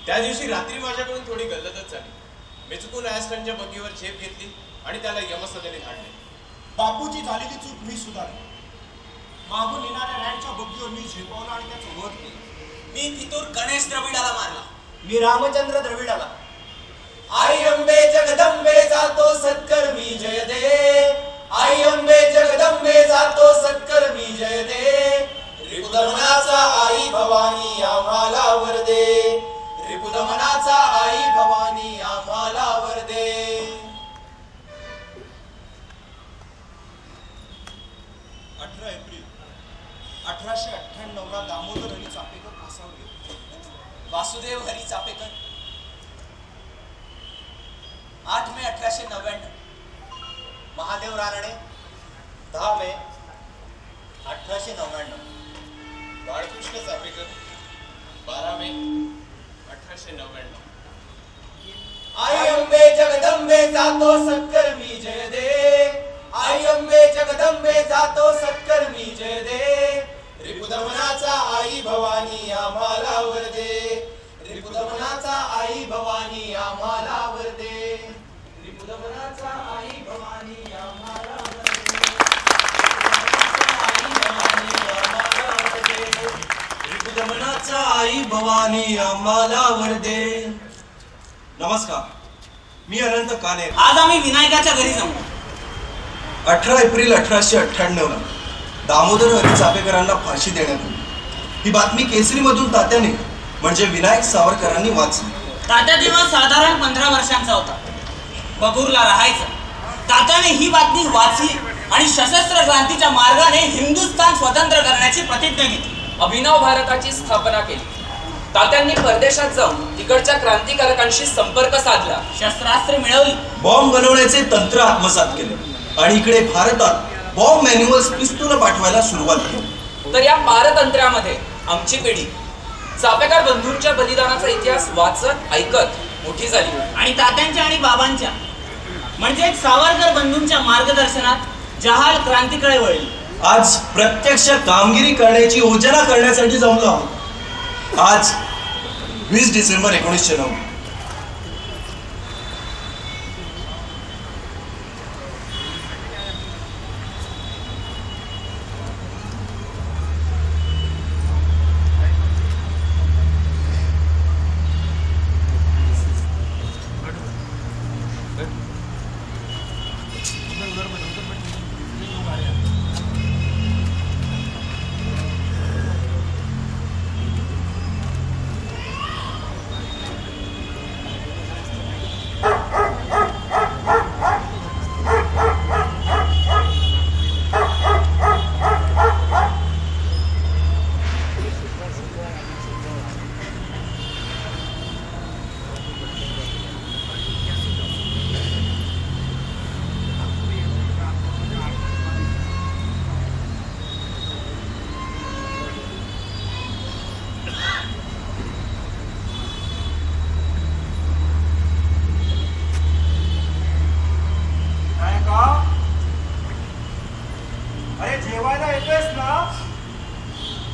त्या दिवशी रात्री माझ्याकडून थोडी गल्लतच झाली. मी चुकून आयस्टनच्या बग्गीवर झेप घेतली आणि त्याला यमसदने धाडले. बापूची झालेली चूक मी सुधारली. मागून येणाऱ्या रॅडच्या बग्गीवर मी झेपावलं आणि त्याचं वध केलं. मी तिथून गणेश द्रविडाला मारला. मी रामचंद्र द्रविडाला. आई अंबे जगदंबे जातो सत्कर्मी जय दे. आई अंबे जगदंबे जातो सत्कर्मी जय दे. रिपुदमनाचा आई भवानी आम्हाला वर दे. रिपुदमनाचा आई भवानी आम्हाला वर दे. 18 एप्रिल 1898 ला दामोदर हरी चापेकर फासावर गेले. वासुदेव हरी चापेकर. 8 मे 1899. महादेव रानडे 10 मे 1899. बाळकृष्ण चापेकर 12 मे 1899. आई अंबे जगदंबे जातो सत्कर्मी जय दे. आई अंबे जगदंबे जातो सत्कर्मी जय दे. रिपुदमनाचा आई भवानी आम्हाला वर दे. रिपुदमनाचा आई भवानी आम्हाला वर दे. रिपुदमनाचा आई भवानी आम्हाला वर दे. रिपुदमनाचा आई भवानी आम्हाला वर दे. नमस्कार, मी अनंत काने. आज आम्ही विनायकाच्या घरी जाऊ. 18 एप्रिल 1898 ला दामोदर हरी चापेकरांना फाशी देण्यात आली. ही बातमी केसरीमधून तात्याने म्हणजे विनायक सावरकरांनी वाचली. तात्या तेव्हा साधारण 15 वर्षांचा होता. बगूरला राहायचा. तात्याने ही बातमी वाचली आणि सशस्त्र क्रांतीच्या मार्गाने हिंदुस्थान स्वतंत्र करण्याची प्रतिज्ञा घेतली. अभिनव भारताची स्थापना केली. तात्यांनी परदेशात जाऊन तिकडच्या क्रांतिकारकांशी संपर्क साधला. शस्त्रास्त्रे मिळवली. बॉम्ब बनवण्याचे तंत्र आत्मसात केले आणि इकडे भारतात बॉम्ब मॅन्युअल्स पिस्तूल पाठवायला सुरुवात केली. तर या पारतंत्र्यामध्ये आमची पिढी चापेकर बंधूंच्या बलिदानाचा इतिहास वाचत ऐकत मोठी झाली. आणि तात्यांच्या आणि बाबांच्या म्हणजे सावरकर बंधूंच्या मार्गदर्शनात जहाल क्रांतीकडे वळली. आज प्रत्यक्ष कामगिरी करण्याची योजना करण्यासाठी जमलो आहोत. आज 20 डिसेंबर 1909.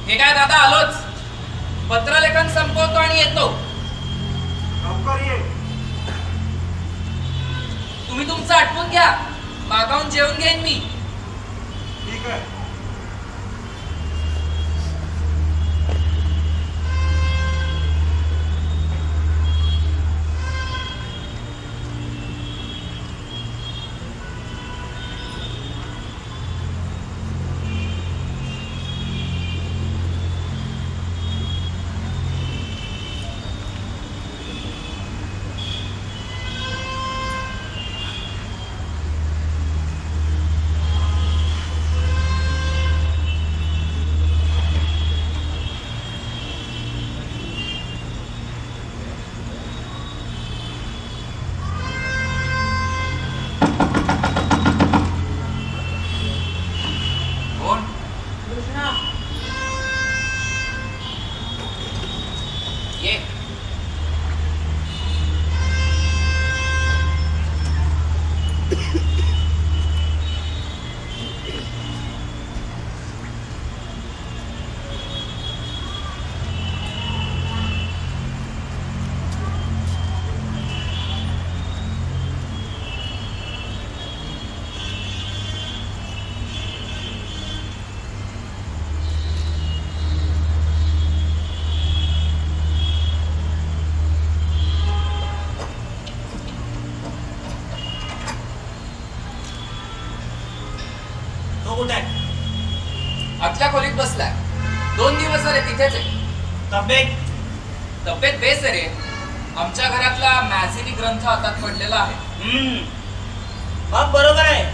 हे काय दादा आलोच. पत्रलेखन संपवतो आणि येतो. लवकर ये. तुम्ही तुमचं आटपून घ्या. मागाहून जेवून घेईन मी. ठीक आहे. आतल्या खोलीत बसलाय. 2 दिवस झाले तिथेच आहे. तब्येत बेस आहे रे. आमच्या घरातला मॅझिनी ग्रंथ हातात पडलेला आहे. मग बरोबर आहे.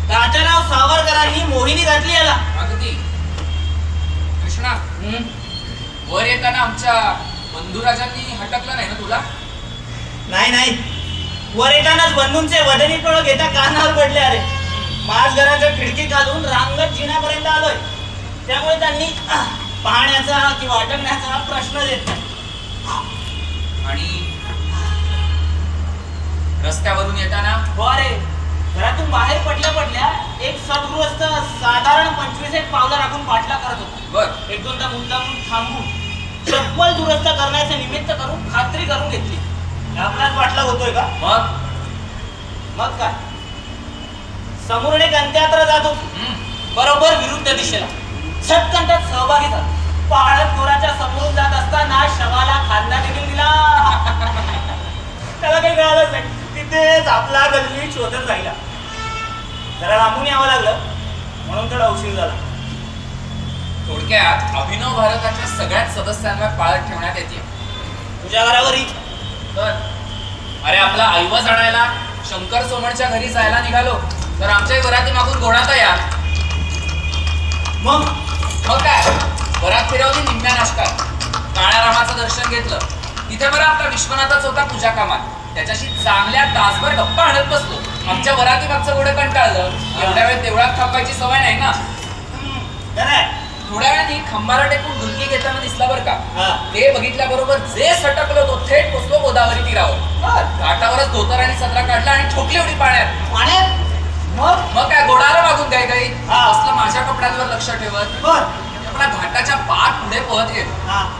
तात्याराव सावरकरांनी मोहिनी घातली याला. अगदी. कृष्णा, वर येताना आमच्या बंधुराजांनी हटकलं नाही ना तुला? नाही वर येतानाच बंधूंचे वदनी फळ घेता कानावर पडले. अरे माझ घराच्या खिडकी घालून रांगत जिन्यापर्यंत आलोय. त्यामुळे त्यांनी पाहण्याचा किंवा अटकण्याचा प्रश्न देत नाही. आणि रस्त्यावरून येताना हो अरे, घरातून बाहेर पडल्या एक सद्गृहस्थ साधारण 25 पावलं राखून पाठला करत होता. बर, एक दोनदा मुद्दामून थांबून चप्पल दुरुस्त करण्याचे निमित्त करून खात्री करून घेतली. आपलाच पाठला होतोय का? मग काय, समोरून एक अंत्ययात्रा जात होती. बरोबर विरुद्ध दिशेला झटकन त्यात सहभागी झाला. पाळत घोराच्या समोरून जात असताना शवाला खांदा टेकून दिला. त्याला काही कळालंच नाही. तिथेच आपला गल्ली शोधत राहिला. जरा लांबून यावं लागलं म्हणून थोडा उशीर झाला. थोडक्यात अभिनव भारताच्या सगळ्याच सदस्यांना पाळत ठेवण्यात येते. तुझ्या घरावरही तर अरे, आपला ऐवज आणायला शंकर सोमणच्या घरी जायला निघालो तर आमच्या घरात मागून घोडाता या. मग काय, वरात फिरवली निम्म्या नाशकात. काळ्या रामाचं दर्शन घेतलं. तिथे बरं आपला विश्वनाथच होता पूजा कामात. त्याच्याशी चांगल्या तासभर गप्पा आणत बसलो. आमच्या वराती मागचं घोडं कंटाळलं. एवढ्या वेळ देवळात थांबायची सवय नाही ना. थोड्या वेळाने खंबाला टेकून डुलकी घेताना दिसला बरं का. ते बघितल्याबरोबर जे सटकलो तो थेट पोचलो गोदावरी तीरावर. घाटावरच धोतर आणि सदरा काढला आणि ठोकली उडी पाण्यात. मग काय, घोडाला मागून काय काही असलं माझ्या कपड्यांवर लक्ष ठेवत आपला घाटाच्या पाठ पुढे पोहत गेलो.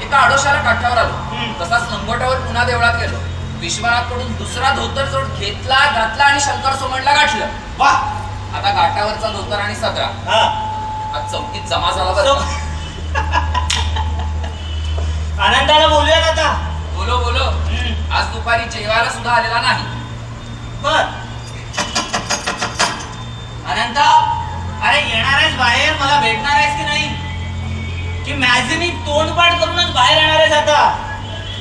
एका आडोशाला काठावर आलो. तसाच लंगोटावर पुन्हा देवळात गेलो. विश्वनाथ कडून दुसरा धोतर जोड घेतला, घातला आणि शंकर सोमणला गाठलं. आता घाटावरचा धोतर आणि सदरा आज चौकीत जमा झाला बरं. आनंदाला बोलूयात आता. बोलो. आज दुपारी जेवायला सुद्धा आलेला नाही. बर अनंता, अरे येणार आहेस बाहेर? मला भेटणार आहेस की नाही? की मॅझिनी तोंडपाठ करूनच बाहेर येणार आहेस आता?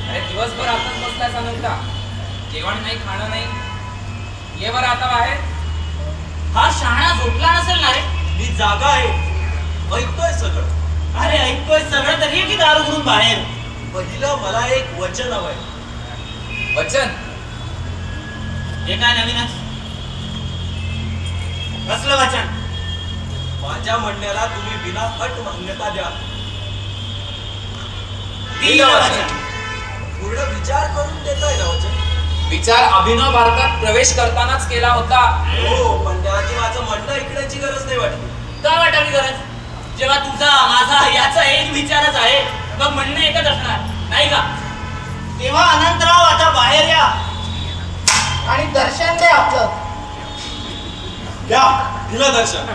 अरे दिवसभर आताच बसलाय अनंता. जेवण नाही, खाणं नाही. ये बरं आता बाहेर. हा शहाणा झोपला नसेल ना रे? मी जागा आहे, ऐकतोय सगळं. अरे ऐकतोय सगळं तरी की दार उघडून बाहेर? पहिलं मला एक वचन हवंय. वचन? हे काय नवीनच? कसलं वचन? माझ्या म्हणण्याला तुम्ही बिना अट मान्यता द्या. वचन पूर्ण विचार करून देताय ना वचन? विचार अभिनव भारतात प्रवेश करतानाच केला होता. हो, पण त्याआधी माझं म्हणणं ऐकण्याची गरज नाही वाटली. का वाटावी गरज? जेव्हा तुझा माझा याचा एक विचारच आहे, मग म्हणणं एकच असणार नाही का? तेव्हा अनंतराव आता बाहेर या आणि दर्शन दे आपलं. घ्या, दिलं दर्शन.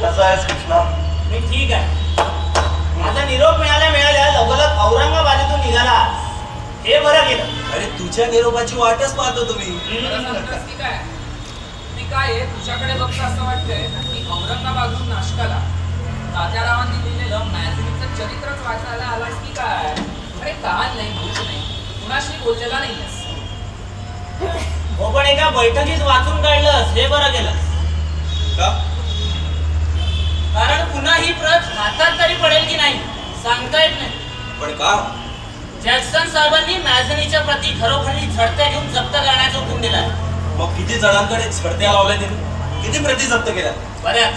कसा आहेस कृष्णा? मी ठीक आहे. माझा निरोप मिळाल्या लवकरच औरंगाबादेतून निघाला. हे बरं केलं. अरे तुझ्या निरोपाची वाटच पाहतो तुम्ही. बरं सांगतोस की काय? मी काय आहे, तुझ्याकडे बघता असं वाटतंय की औरंगाबादहून नाशकाला तात्यारावांनी लिहिलेलं मॅझिनीचं चरित्रच वाचायला आलास की काय? अरे कहाण नाही, भूत नाही, कुणाशी बोललेला नाहीयेस. हो, पण एका बैठकीत वाचून काढलंस, हे बरं केलं. का? कारण पुन्हा ही प्रत हातात तरी पडेल की नाही सांगता येत नाही. पण का? जॅक्सन साहेबांनी मॅझिनीच्या प्रती घरोघरी झडत्या घेऊन जप्त करण्याचा हुकूम दिलाय. मग किती जणांकडे झडत्या लावल्या त्यांनी? किती प्रती जप्त केल्या? बऱ्याच.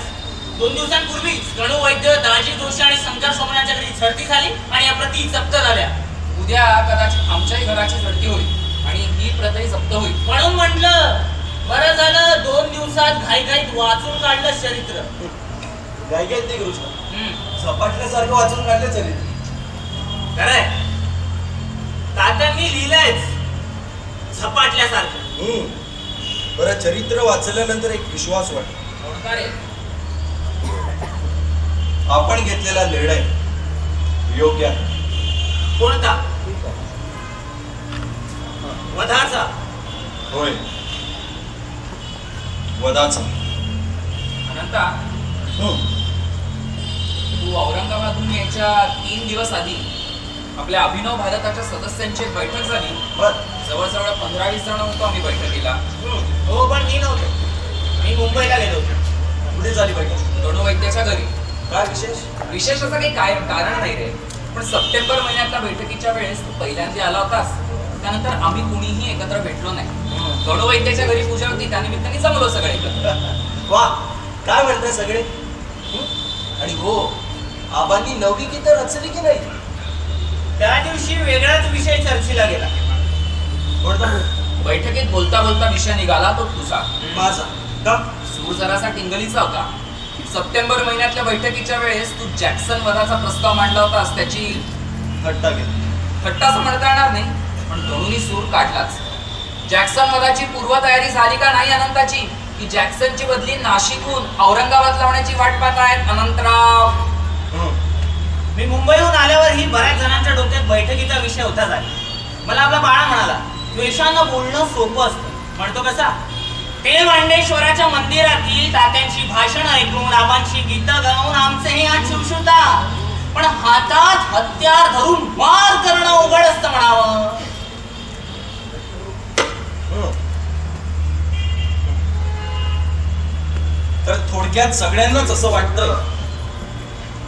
2 दिवसांपूर्वीच गणू वैद्य, दाजी जोशी आणि शंकर सोमणाच्या घरी झडती झाली आणि या प्रती जप्त झाल्या. उद्या कदाचित आमच्याही घराची झडती होईल आणि ही प्रतही जप्त होईल. म्हणून म्हटलं बरं झालं 2 दिवसात घाईघाईत वाचून काढलं चरित्र. काय काय ते कृष्ण झपाटल्यासारखं वाचून काढलं चरित्र. खरंय, तात्यांनी लिहिलंयच झपाटल्यासारखं. बरं, चरित्र वाचल्यानंतर एक विश्वास वाटतो. कोणता रे? आपण घेतलेला निर्णय योग्य आहे. कोणता? वधाचा? होय, वधाचा. अनंता, बैठकीच्या 3 दिवस आधी आपल्या अभिनव भारताच्या सदस्यांची एक बैठक झाली. जवळजवळ 15-20 जण होतो आम्ही बैठकीला. हो, पण मी नव्हतो. मी मुंबईला गेलो होतो. कुठे झाली बैठक? गणू वैद्याच्या घरी. काय विशेष? विशेष असं काही काय कारण नाही रे, पण सप्टेंबर महिन्यातल्या बैठकीच्या वेळेस तू पहिल्यांदा आला होतास. त्यानंतर आम्ही कुणीही एकत्र भेटलो नाही. गणू वैद्याच्या घरी पूजा होती, त्यानिमित्ताने जमलो सगळे एकत्र. वा, काय म्हणताय सगळे? आणि हो, आबांनी नवी गीतं रचली की नाही? त्या दिवशी वेगळाच विषय चर्चेला गेला. कोणता? बैठकीत बोलता बोलता विषय निघाला तो तुझा. माझा का? सूर जरासा टिंगलीचा होता. सप्टेंबर महिन्यातल्या बैठकीच्या वेळेस तू जॅक्सन वधाचा प्रस्ताव मांडला होतास. त्याची थट्टा गेली. थट्टा असं म्हणता येणार नाही, पण गणूनी सूर काढलाच. जॅक्सन वधाची पूर्वतयारी झाली का नाही अनंताची, की जॅक्सनची बदली नाशिकहून औरंगाबाद लावण्याची वाट पाहत आहेत अनंतराव. मी मुंबईहून आल्यावर ही बऱ्याच जणांच्या डोक्यात बैठकीचा विषय होता झाला. मला आपला बाळा म्हणाला, द्वेषानं बोलणं सोपं असतं. म्हणतो कसा? ते मांडेश्वराच्या मंदिरातील तात्यांची भाषण ऐकून, आबांची गीतं गाऊन आमचेही हात शिवशिवता, पण हातात हत्यार धरून वार करणं अवघड असतं म्हणावं. तर थोडक्यात सगळ्यांनाच असं वाटतं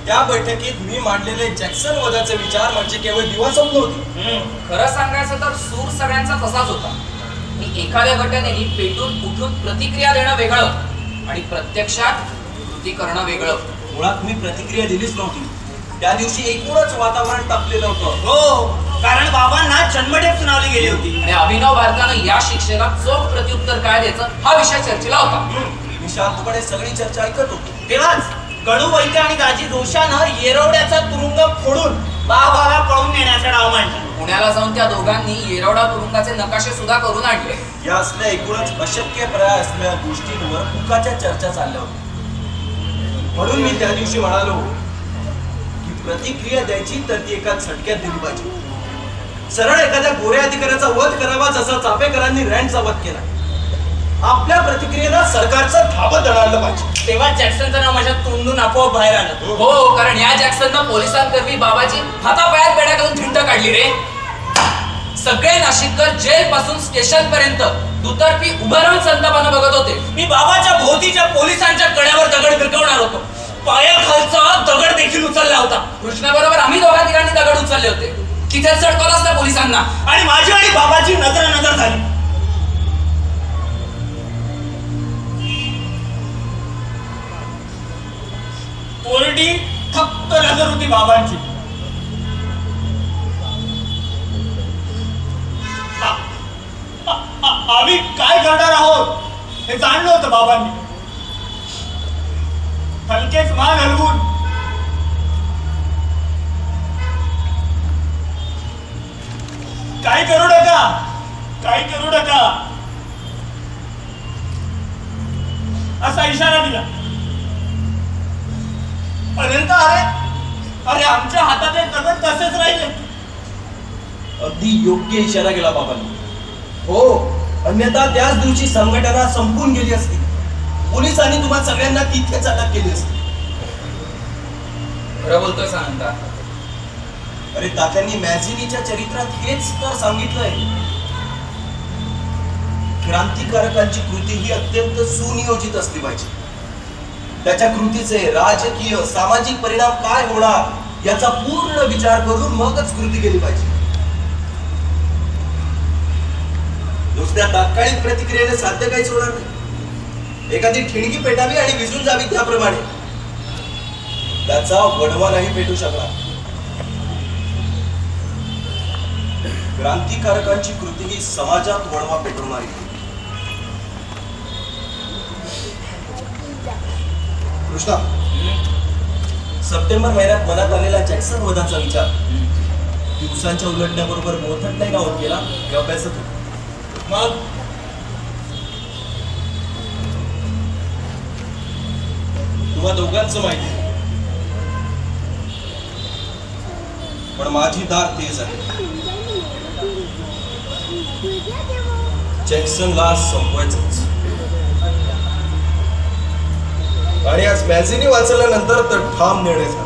त्या बैठकीत मी मांडलेले जॅक्सन वधाचे विचार म्हणजे केवळ दिवासवलं होते. खरं सांगायचं तर सूर सगळ्यांचा तसाच होता, की एखाद्या घटनेने पेटून उठून प्रतिक्रिया देणं वेगळं आणि प्रत्यक्षात कृती करणं वेगळं. मुळात मी प्रतिक्रिया दिलीच नव्हती. त्या दिवशी एकूणच वातावरण तापलेलं होतं. हो, कारण बाबांना जन्मठेप सुनावली गेली होती. आणि अभिनव भारतानं या शिक्षेला चोख प्रत्युत्तर काय द्यायचं हा विषय चर्चेला होता. मी शांतपणे सगळी चर्चा ऐकत होतो. तेव्हाच गणू वैद्य आणि दाजी जोशानं येरवड्याचा तुरुंग फोडून बाबाला पळून नेण्याचा डाव मांडला. पुण्याला जाऊन त्या दोघांनी येरवडा तुरुंगाचे नकाशे सुद्धा करून आणले. या असल्या एकूणच अशक्यप्राय असलेल्या गोष्टींवर फुकाच्या चर्चा चालल्या होत्या. म्हणून मी त्या दिवशी म्हणालो की प्रतिक्रिया द्यायची तर ती एका झटक्यात दिली पाहिजे. सरळ एखाद्या गोऱ्या अधिकाऱ्याचा वध करावा जसा चाफेकरांनी रँडचा वध केला. आपल्या प्रतिक्रियेला सरकारचं धाबत आणलं पाहिजे. तेव्हा जॅक्सनचं नाव माझ्या तोंडून आपोआप बाहेर आलं. हो, कारण या जॅक्सननं पोलिसांकरवी बाबाची हातापायात बेड्या घालून धिंड काढली रे. सगळे नाशिककर जेल पासून स्टेशन पर्यंत दुतर्फी उभं राहून संतापानं बघत होते. मी बाबाच्या भोवतीच्या पोलिसांच्या कड्यावर दगड भिरकवणार होतो. पायाखालचा दगड देखील उचलला होता. कृष्णाबरोबर आम्ही दोघा तिघांनी दगड उचलले होते. तिथेच चढकवलं असतं पोलिसांना. आणि माझी आणि बाबाची नजर झाली. कोरडी फक्त नजर होती बाबांची. आम्ही काय करणार आहोत हे जाणलं होतं बाबांनी. हलकेच मान हलवून काय करू नका असा इशारा दिला. अनंत, अरे आमच्या हातातले दगड तसेच राहिले. अगदी योग्य इशारा केला बाबांनी. हो, अन्यथा त्याच दिवशी संघटना संपून गेली असती. पोलिसांनी तुम्हा सगळ्यांना तिथेच अटक केली असती. खरं बोलतोय सांगता. अरे तात्यांनी मॅझिनीच्या चरित्रात हेच तर सांगितलंय. क्रांतिकारकांची कृती ही अत्यंत सुनियोजित असली पाहिजे. त्याच्या कृतीचे राजकीय सामाजिक परिणाम काय होणार याचा पूर्ण विचार करून मगच कृती केली पाहिजे. नुसत्या तात्कालिक प्रतिक्रियेने साध्य काहीच होणार नाही. एखादी ठिणगी पेटावी आणि विझून जावी त्याप्रमाणे त्याचा वडवा नाही पेटू शकणार. क्रांतिकारकांची कृती ही समाजात वडवा पेटवणारी. कृष्णा, सप्टेंबर महिन्यात मनात आलेला जॅक्सन वधाचा विचार दिवसांच्या उलटण्याबरोबर मोठट नाही होत गेला हे अभ्यासत होतो. मग तुम्हा दोघांचं माहिती आहे, पण माझी दार तेज आहे. जॅक्सनला संपवायचंच. आणि आज मॅझिनी वाचल्यानंतर तर ठाम निर्णय झाला.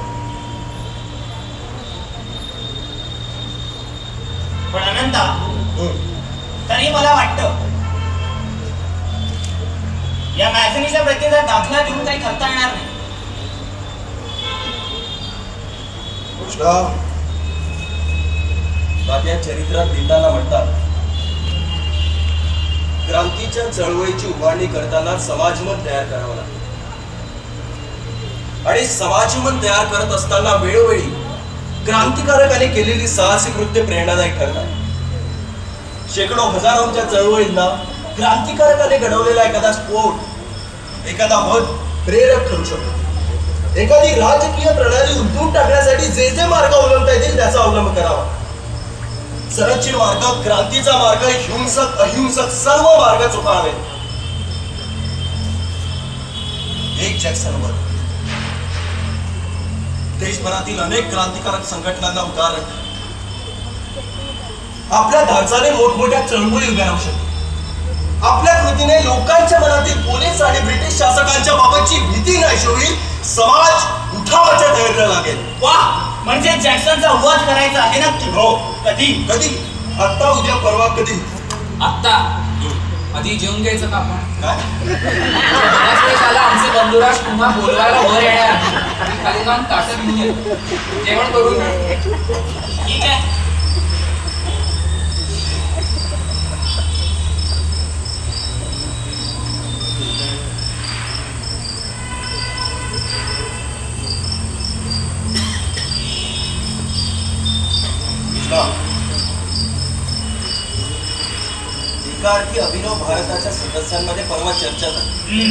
तरी मला वाटतं या मॅगझिनीच्या प्रतीचा दाखला देऊन काही करता येणार नाही. कृष्णा, तात्या चरित्रात लिहिताना म्हणतात, क्रांतीच्या चळवळीची उभारणी करताना समाजमन तयार करावं लागतं आणि समाजमन तयार करत असताना वेळोवेळी क्रांतिकारकाने केलेली साहसी कृत्य प्रेरणादायी ठरतात. शेकडो हजारोंच्या चळवळींना क्रांतिकारकाने घडवलेला एखादा स्फोट, एखादा वध प्रेरक ठरू शकतो. एखादी राजकीय प्रणाली उलटून टाकण्यासाठी जे जे मार्ग अवलंबता येतील त्याचा अवलंब करावा. सरळची मार्ग, क्रांतीचा मार्ग, हिंसक अहिंसक सर्व मार्ग चुकावे. एक जॅक्सनवर देशभरातील अनेक क्रांतिकारक संघटनांना उदाहरण, आपल्या धाडसाने मोठमोठ्या चळवळी उभ्या राहू शकते. आपल्या कृतीने लोकांच्या मनातील पोलीस आणि ब्रिटिश शासकांच्या बाबतची भीती नाहीशी होईल. समाज उठावाच्या तयारीला लागेल. वाह, म्हणजे जॅक्सनचा वध करायचा आहे नक्की. हो. कधी? कधी? आता, उद्या, परवा, कधी? आत्ता आधी जेवून घ्यायचं का आपण? काय? बराच वेळ झाला आमचे बंधुराज पुन्हा बोलवायला वर येणार. मी खाली जाऊन ताटं घेऊन येतो. जेवण करून घे. ठीक आहे. एका अर्थी अभिनव भारताच्या सदस्यांमध्ये परवा चर्चा झाली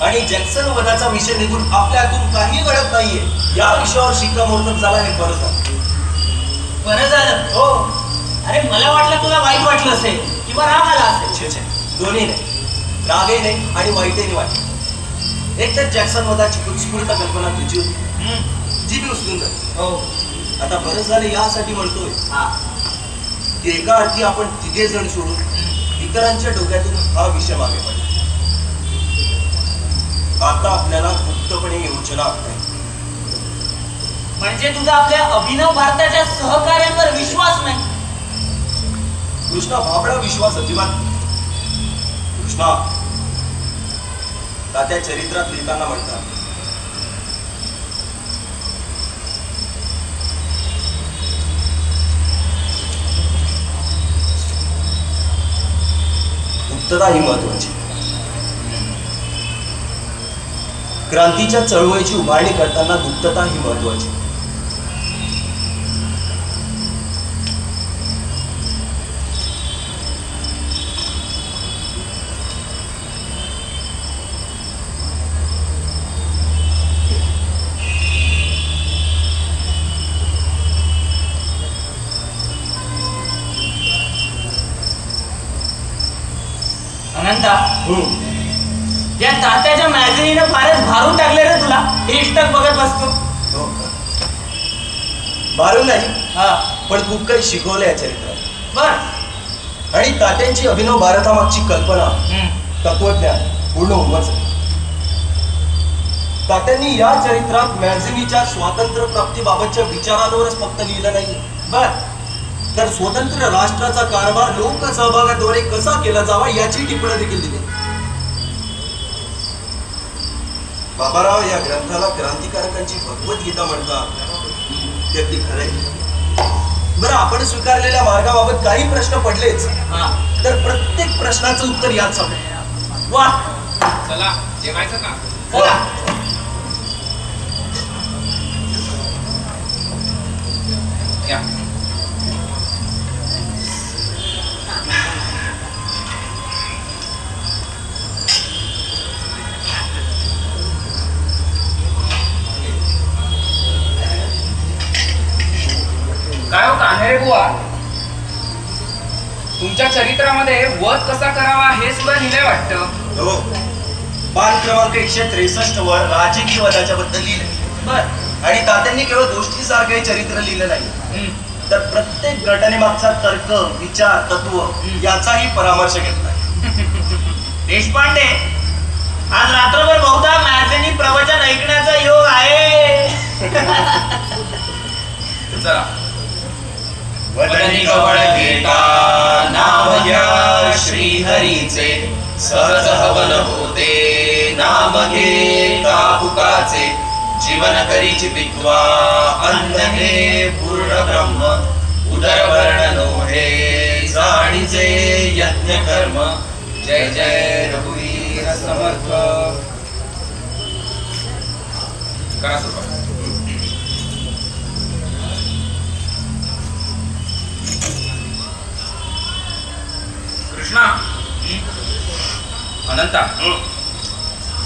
आणि जॅक्सन वधाचा विषय निघून आपल्या हातून काही घडत नाहीये या विषयावर शिक्कामोर्तब झाला. हे बरं झालं. बरं झालं. हो. अरे मला वाटलं तुला वाईट वाटलं असेल किंवा राग आला असेल. छे छे, दोन्ही नाही. रागही नाही आणि वाईटही वाटलं. एक तर जॅक्सन वधाची उत्स्फूर्त कल्पना तुझी होती, जी मी उचलून जाते. हो. आता बरं झालं यासाठी म्हणतोय हा. की एका अर्थी आपण तिघे जण सोडून इतरांच्या डोक्यातून हा विषय मागे पडला. आता आपल्याला गुप्तपणे योजना आखते. म्हणजे तुझा आपल्या अभिनव भारताच्या सहकार्यांवर विश्वास नाही? कृष्णा, भाबडा विश्वास अजिबात नाही. कृष्णा, तात्या चरित्रात लिहिताना म्हणतात, गुप्तता ही महत्वाची. क्रांतीच्या चळवळीची उभारणी करताना गुप्तता ही महत्वाची. अनंता, या तात्याच्या मॅगझिनीनं फारच भारून टाकले रे तुला. इष्टक बघत बसतो. हो का? भारून नाही, हा. पण खूप काही शिकवलं या चरित्रात. बर. आणि तात्यांची अभिनव भारतामागची कल्पना, तत्वज्ञान पूर्ण उमच आहे. तात्यांनी या चरित्रात मॅगझिनीच्या स्वातंत्र्य प्राप्तीबाबतच्या विचारांवरच फक्त लिहिलं नाही, बर, तर स्वतंत्र राष्ट्राचा कारभार लोकसहभागाद्वारे कसा केला जावा याची टिप्पणी देखील दिली. बाबाराव या ग्रंथाला क्रांतिकारकांची भगवद्गीता म्हणतात, ते अगदी खरंय. बरं, आपण स्वीकारलेल्या मार्गाबाबत काही प्रश्न पडलेच, तर प्रत्येक प्रश्नाचं उत्तर यात सापडेल. वा. चला जेवायचं का? चला. या. काय हो कान्हेरे बुवा, तुमच्या चरित्रामध्ये वध कसा करावा हे सुद्धा लिहिलंय वाटतं. हो, पान क्रमांक 163 वर राजकीय वधाच्या बद्दल लिहिलंय. बर. आणि तात्यांनी केवळ गोष्टीसारखं हे चरित्र लिहिलं नाही, तर प्रत्येक घटनेमागचा तर्क, विचार, तत्व याचाही परामर्श घेतलाय. देशपांडे, आज रात्रभर बहुधा मॅगझिनी प्रवचन ऐकण्याचा योग आहे. चला वदनी कवळ घेता नाम घ्या श्रीहरीचे सहज हवन होते नाम घेता फुकाचे जीवन करीची पित्वा अन्न हे पूर्ण ब्रह्म उदर वर्ण नोहे जाणीचे यज्ञ कर्म जय जय रघुवीर समर्थ करा सुरुवात. कृष्णा अनंता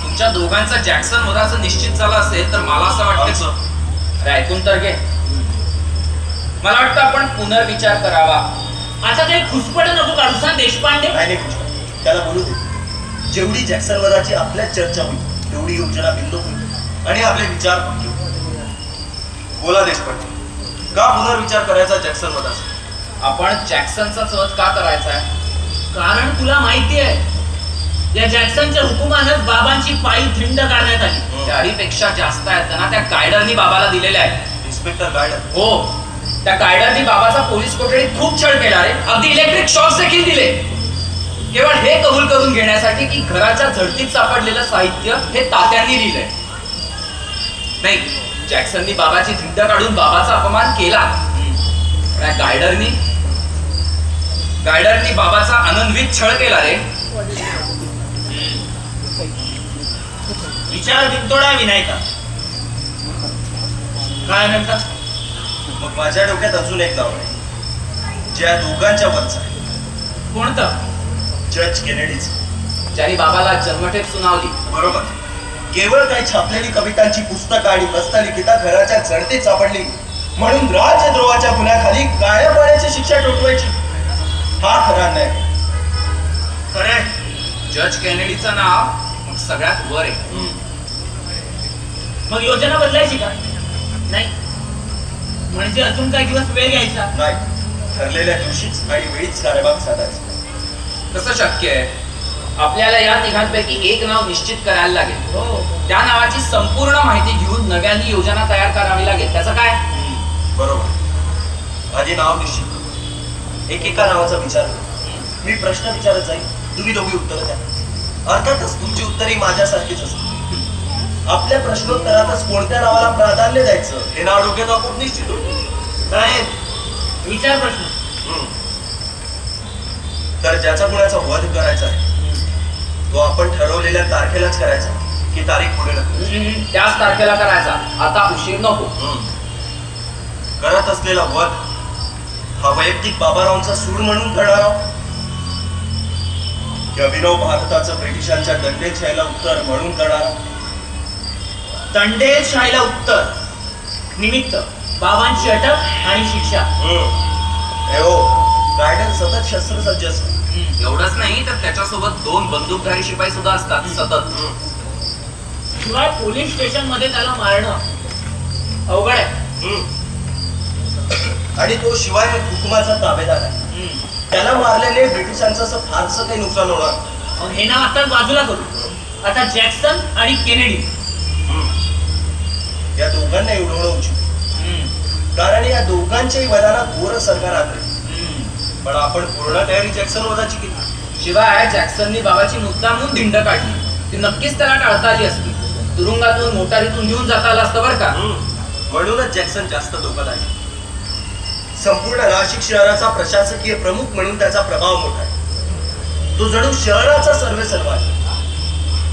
तुमच्या दोघांचा जॅक्सन वधाचं निश्चित झालं असेल तर मला असं वाटतं अरे ऐकून तर घे. मला वाटतं आपण पुनर्विचार करावा. आता काही खुसपट नको काढू सांग देशपांडे. नाही कृष्ण, त्याला बोलू दे. जेवढी जॅक्सन वधाची आपल्यात चर्चा होईल तेवढी योजना बिंदू होईल आणि आपले विचार पक्के होतील. बोला देशपांडे, का पुनर्विचार करायचा जॅक्सन वधाचा? आपण जॅक्सनचा वध का करायचा आहे? कारण तुला माहिती आहे या जॅक्सनच्या हुकुमानच बाबांची पायी थिंड काढण्यात आली. गाडीपेक्षा जास्त आहेत ना त्या गायडरनी बाबाला दिलेल्या आहेत. इन्स्पेक्टर गायडर? हो, त्या गायडरनी बाबाचा पोलीस कोठडीत खूप छळ केला रे. अगदी इलेक्ट्रिक शॉक्स देखील दिले, केवळ हे कबूल करून घेण्यासाठी की घराच्या झडतीत सापडलेलं साहित्य हे तात्यांनी दिलंय. नाही, जॅक्सननी बाबाची धिंड काढून बाबाचा अपमान केला. त्या गायडरनी बाबाचा अनन्वित छळ केला रे. विचार बिनतोडा विनायका. काय म्हणता? मग माझ्या डोक्यात अजून एक नाव आहे ज्या दोघांच्या वरचा आहे. कोणतं? जज केनेडीच. ज्यांनी बाबाला जन्मठेप सुनावली. बरोबर. केवळ काही छापलेली कवितांची पुस्तकं आणि हस्तलिखिता घराच्या जडतीत सापडली म्हणून राजद्रोहाच्या गुन्ह्याखाली गाड्या पाण्याची शिक्षा ठोठवायची, हा खरा नाही. खरे जज केनेडीचं नाव मग सगळ्यात वर आहे. मग योजना बदलायची का? नाही, म्हणजे अजून काही दिवस वेळ घ्यायचा. नाही, ठरलेल्या दिवशीच आणि वेळीच कार्यभाग साधायचा. कसं शक्य आहे? आपल्याला या तिघांपैकी एक नाव निश्चित करायला लागेल. हो, त्या नावाची संपूर्ण माहिती घेऊन नव्याने योजना तयार करावी लागेल. त्याचं काय? बरोबर. आधी नाव निश्चित करू. एकेका नावाचा विचार करू. मी प्रश्न विचारत जाईल, तुम्ही दोघी उत्तर द्या. अर्थातच तुमची उत्तरही माझ्यासारखीच असतील. आपल्या प्रश्नोत्तरातच कोणत्या नावाला प्राधान्य द्यायचं हे नाव डोक्यात आपोआप निश्चित होईल. साहेब विचार प्रश्न. तर ज्याचा कुणाचा वध करायचा आहे तो आपण ठरवलेल्या तारखेलाच करायचा की तारीख पुढे ढकलायची? त्याच तारखेला करायचा. आता उशीर नको. करत असलेला वध हा वैयक्तिक बाबारावांचा सूड म्हणून करणार आहोत की अभिनव भारताचं ब्रिटिशांच्या दंडेशाहीला उत्तर म्हणून करणार? दंडेशाहीला उत्तर निमित्त बाबांची अटक आणि शिक्षा. गायडर सतत शस्त्रसज्ज असतो. एवढंच नाही तर त्याच्यासोबत 2 बंदूकधारी शिपाई सुद्धा असतात सतत. शिवाय पोलीस स्टेशन मध्ये त्याला मारणं अवघड आहे. आणि तो शिवाय हुकुमाचा ताबेदार आहे. त्याला मारल्याने ब्रिटिशांचं असं फारसं काही नुकसान होणार. मग हे नाव आता बाजूला करू. आता जॅक्सन आणि केनेडी या दोघांना उडवणं उचित, कारण या दोघांच्याही वधाला घोर सरकार आले. पण आपण पूर्ण तयारी जॅक्सन वधाची केली. शिवाय जॅक्सननी बाबाची मुद्दामून धिंड काढली. ती नक्कीच त्याला टाळता आली असती. तुरुंगातून मोटारीतून घेऊन जाता आलं असतं बरं का. म्हणूनच जॅक्सन जास्त धोकादायक. संपूर्ण नाशिक शहराचा प्रशासकीय प्रमुख म्हणून त्याचा प्रभाव मोठा आहे. तो जणू शहराचा सर्वेसर्वा आहे.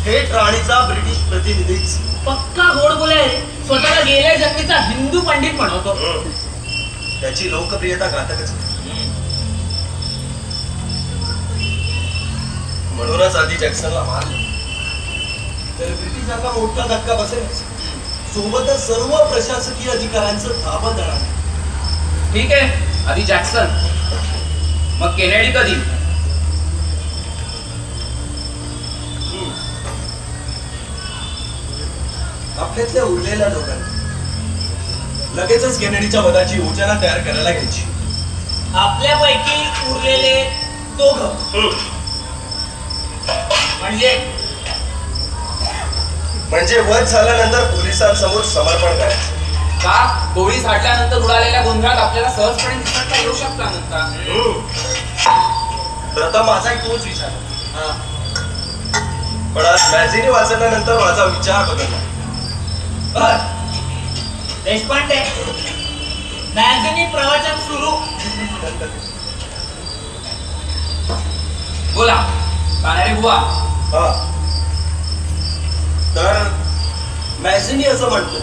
थेट राणीचा ब्रिटिश प्रतिनिधीच. पक्का गोड बोलाय. स्वतःला गेल्या जन्मीचा हिंदू पंडित म्हणवतो. त्याची लोकप्रियता घातकच आहे. म्हणूनच आधी जॅक्सनला मारलं तर ब्रिटिशांना मोठा धक्का बसेल. सोबतच सर्व प्रशासकीय अधिकाऱ्यांचं ताबा देणार. ठीक आहे, आधी जॅक्सन मग केनेडी कधी? आपल्यातल्या उरलेल्या लोकांनी लगेचच केनेडीच्या वधाची योजना तयार करायला घ्यायची. आपल्यापैकी उरलेले दोघं म्हणजे वध झाल्यानंतर पोलिसांसमोर समर्पण करायचं. का गोळी झाडल्यानंतर उडालेल्या गोंधळात आपल्याला सहजपणे निसटता येऊ शकतो अनंता. प्रथम माझाही तोच विचार होता. पण आज मॅगझिनी वाचल्यानंतर माझा विचार बदलला. देशपांडे मॅगझिनी प्रवचन सुरू. बोला कानाडे बुवा. हा तर मॅगझिनी असं म्हणतो,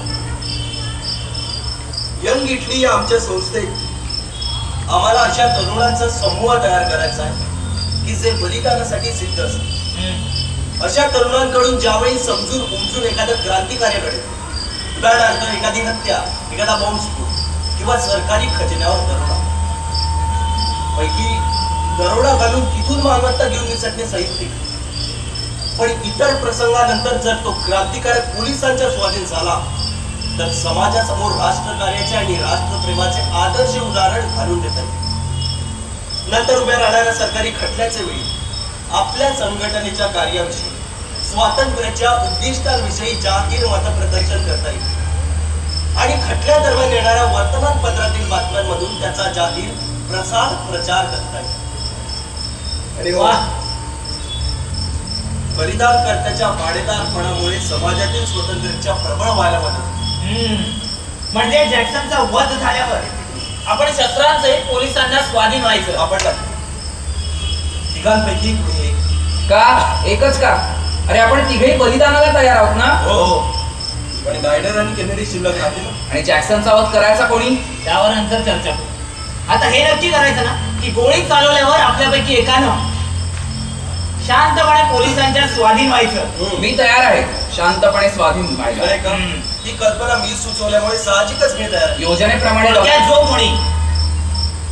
यंग इटली या आमच्या संस्थेत आम्हाला अशा तरुणांचा समूह तयार करायचा आहे की जे बलिदानासाठी सिद्ध असतात. अशा तरुणांकडून ज्यावेळी समजून उमजून एखादं क्रांतिकार्य घडेल, उदाहरणार्थ एखादी हत्या, एखादा बॉम्बस्फोट किंवा सरकारी खजिन्यावर दरोडा, पैकी दरोडा घालून तिथून मालमत्ता घेऊन निसटणे साहित्य. पण इतर प्रसंगानंतर जर तो क्रांतिकारक पोलिसांच्या स्वाधीन झाला तर समाजासमोर राष्ट्रकार्याचे आणि राष्ट्रप्रेमाचे आदर्श उदाहरण घालून देता येईल. नंतर उभ्या राहणाऱ्या सरकारी खटल्याच्या वेळी आपल्या संघटनेच्या कार्याविषयी, स्वातंत्र्याच्या उद्दिष्टांविषयी जाहीर मतप्रदर्शन करता येईल आणि खटल्या दरम्यान येणाऱ्या वर्तमानपत्रातील बातम्यांमधून त्याचा जाहीर प्रचार करता येईल. आणि बलिदानकर्त्याच्या भाडेदारपणामुळे समाजातील स्वातंत्र्याच्या प्रबळ व्हायला मदत. म्हणजे जॅक्सनचा वध झाल्यावर आपण शस्त्रांसहित पोलिसांना स्वाधीन व्हायचं. आपण तिघांपैकी कोणी एक. का एकच का? अरे आपण तिघेही बलिदानाला तयार आहोत ना. हो, पण गायडर आणि केनेडी शिल्लक राहतील. आणि जॅक्सनचा वध करायचा कोणी? त्यावर नंतर चर्चा करू. आता हे नक्की करायचं ना की गोळी चालवल्यावर आपल्यापैकी एकानं शांतपणे पोलिसांच्या स्वाधीन व्हायचं. मी तयार आहे शांतपणे स्वाधीन व्हायला. अरे का? ही कल्पना मी सुचवल्यामुळे साहजिकच मी तयार आहे. योजनेप्रमाणे थोडक्यात जो कोणी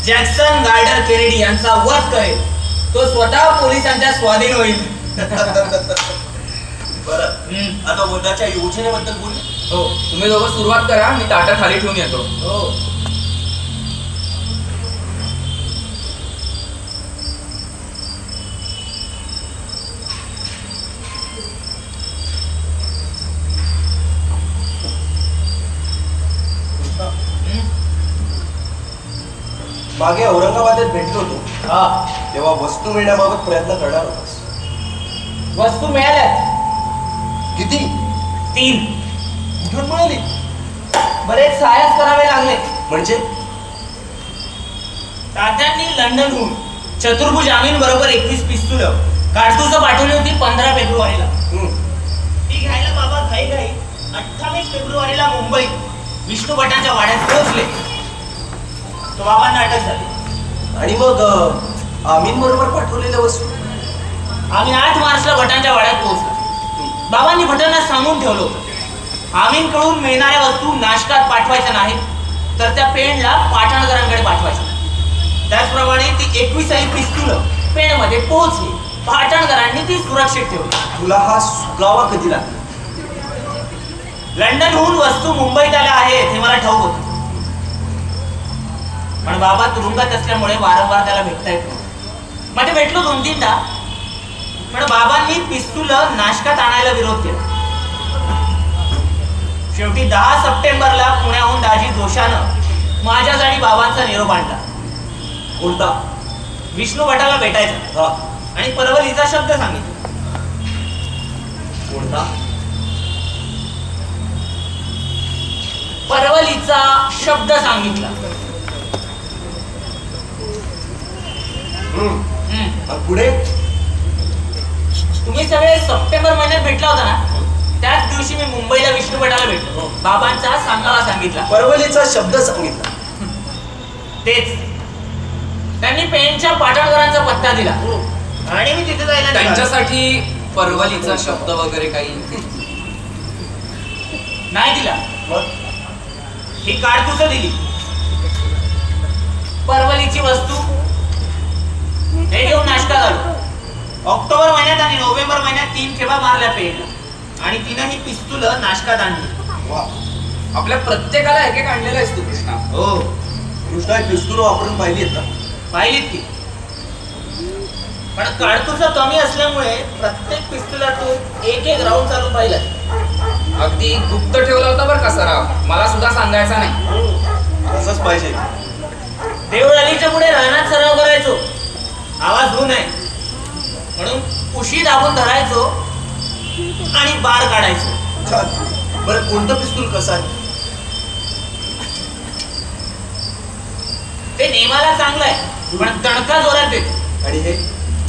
जॅक्सन, गार्डर, केनेडी यांचा वध करेल तो स्वतः पोलिसांच्या स्वाधीन होईल. बरं, आता वधाच्या योजनेबद्दल बोलू. हो, तुम्ही दोघं सुरुवात करा, मी ताटं खाली ठेवून येतो. हो. मागे औरंगाबादेत भेटलो होतो हा. तेव्हा वस्तू मिळण्याबाबत प्रयत्न करणार होतास. वस्तू मिळाल्यात किती? 3. कुठून मिळाली? बरेच साहस करावे लागले. म्हणजे तात्यांनी लंडनहून चतुर्भुज आमीन बरोबर 21 पिस्तूल काडतुसं पाठवली होती 15 फेब्रुवारीला. ती घ्यायला बाबा घाई 28 फेब्रुवारीला मुंबईत विष्णू भटांच्या वाड्यात पोहोचले. तो बाबांना अटक झाली. आणि मग आमीन बरोबर पाठवलेल्या वस्तू? आम्ही 8 मार्चला भटांच्या वाड्यात पोहोचलो. बाबांनी भटांना सांगून ठेवलं होतं आमीनकडून मिळणाऱ्या वस्तू नाशकात पाठवायच्या नाहीत तर त्या पेणला पाटणकरांकडे पाठवायच्या. त्याचप्रमाणे ती 21 पिस्तूल पेणमध्ये पोहोचली. पाटणकरांनी ती सुरक्षित ठेवली. तुला हा सुगावा कधी लागला? लंडनहून वस्तू मुंबईत आल्या आहेत हे मला ठाऊक होतं. पण बाबा तुरुंगात असल्यामुळे वारंवार त्याला भेटता येत नव्हतं. मध्ये भेटलो 2-3दा. पण बाबांनी पिस्तूल नाशकात आणायला विरोध केला. शेवटी 10 सप्टेंबरला पुण्याहून दाजी जोशानं माझ्यासाठी बाबांचा निरोप आणला. कोणता? विष्णू भटाला भेटायचं हा. आणि परवलीचा शब्द सांगितला. कोणता? परवलीचा शब्द सांगितला. पुढे तुम्ही सगळे सप्टेंबर महिन्यात भेटला होता ना, त्याच दिवशी मी मुंबईला विष्णू भटाला भेटलो. बाबांचा सांगावा सांगितला. परवलीचा शब्द सांगितला. तेच त्यांनी पेणच्या पाटणकरांचा पत्ता दिला आणि मी तिथे जायला निघालो. त्यांच्यासाठी परवलीचा शब्द वगैरे काही नाही दिला. मग ही काडतुसं दिली. परवलीची वस्तू हे घेऊन नाशकात आलो. ऑक्टोबर महिन्यात आणि नोव्हेंबर महिन्यात 3 खेपा मारल्या पेणला आणि तिनंही पिस्तूल नाशकात आणली. वा, आपल्या प्रत्येकाला एक एक आणलेला आहेस तू कृष्णा. हो, कृष्णा पिस्तूल वापरून पाहिली आहेत ना? पाहिलीत की. पण काडतुसं कमी असल्यामुळे प्रत्येक पिस्तुलातून एक राऊंड चालू पाहिला. अगदी गुप्त ठेवला होता बरं का सराव, मला सुद्धा सांगायचा नाही. असंच पाहिजे. देवळालीच्या पुढे रानात सराव करायचो, आवाज होऊ नये म्हणून उशी दाबून धरायचो आणि बार काढायचो. छान. बरं कोणतं पिस्तूल कसं आहे? ते नेमाला चांगलं आहे पण दणका जोरात देतो. आणि हे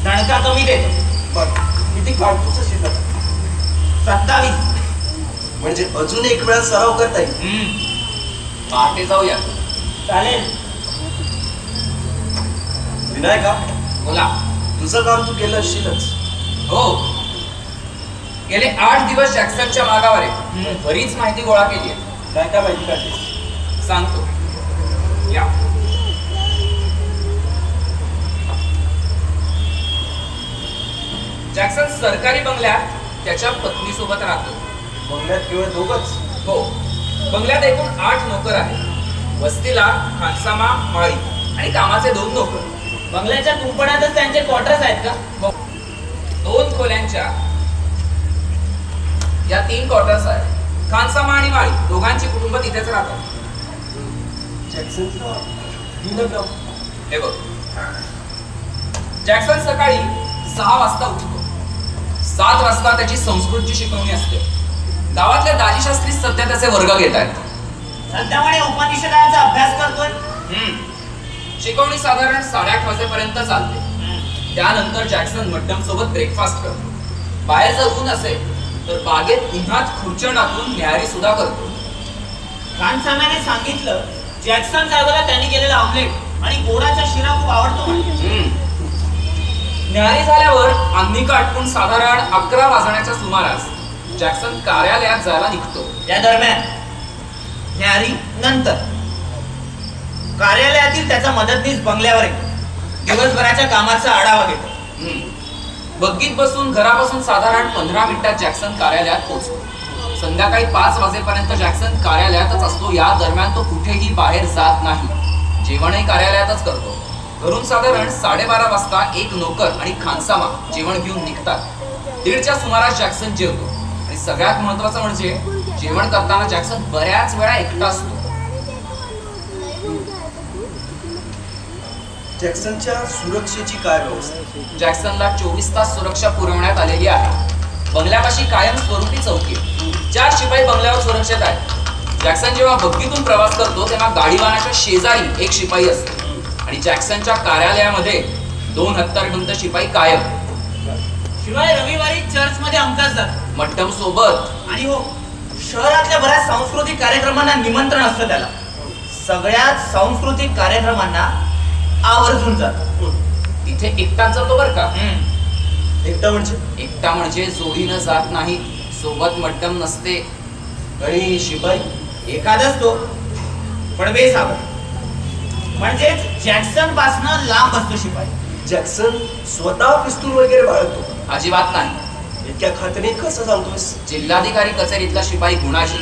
दणका कमी देतो. बघ किती काढतोस शिकत, 27. म्हणजे अजून एक वेळा सराव करता येईल. पहाटे जाऊया. चालेल. विनायका, बोला. तुझं काम तू केलं असशीलच. हो, गेले 8 दिवस जॅक्सनच्या मागावर आहे. बरीच माहिती गोळा केली आहे. काय काय माहिती काढलीस? सांगतो या. जॅक्सन सरकारी बंगल्यात त्याच्या पत्नीसोबत राहतो. बंगल्यात केवळ दोघच? हो, बंगल्यात एकूण 8 नोकर आहेत. वस्तीला खानसामा, माळी आणि कामाचे 2 नोकर. बंगल्याच्या कुंपणातच त्यांचे क्वार्टर्स आहेत का? हो, 2 खोल्यांच्या या 3 क्वार्टर्स आहेत. खानसामा आणि माळी दोघांची कुटुंब तिथेच राहतात. जॅक्सनचं दिनक्रम. हे बघ, जॅक्सन सकाळी 6 वाजता उठतो. 7 वाजता त्याची संस्कृतची शिकवणी असते. गावातल्या दाजीशास्त्री सध्या त्याचे वर्ग घेत आहेत. सध्या म्हणे उपनिषदांचा अभ्यास करतोय. शिकवणी साधारण 8:30 वाजेपर्यंत चालते. त्यानंतर जॅक्सन मड्डम सोबत ब्रेकफास्ट करतो. बाहेर जर ऊन असेल तर बागेत उन्हात खुर्च्या टाकून न्याहारी सुद्धा करतो. खानसाम्याने सांगितलं जॅक्सन साहेबाला त्यांनी केलेला ऑमलेट आणि गोडाचा शिरा खूप आवडतो म्हणे. न्याहारी झाल्यावर अन्निका आटपून साधारण 11 वाजण्याच्या सुमारास जॅक्सन कार्यालयात जायला निघतो. या दरम्यान न्यारी नंतर कार्यालयातील त्याचा मदतनीस बंगल्यावर येतो. दिवसभराच्या कामाचा आढावा घेतो. बग्गीत बसून घरापासून साधारण 15 मिनिटात जॅक्सन कार्यालयात पोहोचतो. संध्याकाळी 5 वाजेपर्यंत जॅक्सन कार्यालयातच असतो. या दरम्यान तो कुठेही बाहेर जात नाही. जेवणही कार्यालयातच करतो. घरून साधारण 12:30 वाजता एक नोकर आणि खानसामा जेवण घेऊन निघतात. 1:30च्या सुमारास जॅक्सन जेवतो आणि सगळ्यात महत्वाचं म्हणजे जेवण करताना जॅक्सन बऱ्याच वेळा एकटा असतो. जॅक्सनच्या सुरक्षेची काय व्यवस्था? जॅक्सनला 24 तास सुरक्षा पुरवण्यात आलेली आहे. बंगल्यापाशी कायम स्वरूपी चौकी. 4 शिपाई बंगल्यावर सुरक्षित आहेत. जॅक्सन जेव्हा बग्गीतून प्रवास करतो तेव्हा गाडीवानाच्या शेजारी एक शिपाई असतो आणि जॅक्सनच्या कार्यालयामध्ये 2 हत्यारबंद शिपाई कायम. शिवाय रविवारी चर्च मध्ये हमखास जातो. मट्टम सोबत. आणि हो, शहरातल्या बऱ्याच सांस्कृतिक कार्यक्रमांना निमंत्रण असतं त्याला. सगळ्याच सांस्कृतिक कार्यक्रमांना आवर्जून जातो. इथे एकटाच जातो बरं का. एकटा म्हणजे जोडीनं जात नाही. सोबत मट्टम नसते. आणि शिपाई एखादाच तो पण बेसावध. म्हणजेच जॅक्सन पासनं लांब असतो शिपाई. जॅक्सन स्वतः पिस्तूल वगैरे बाळगतो? अजिबात नाही. इतक्या खात्रीने कसं सांगतोस? जिल्हाधिकारी कचेरीतला शिपाई गुणाजी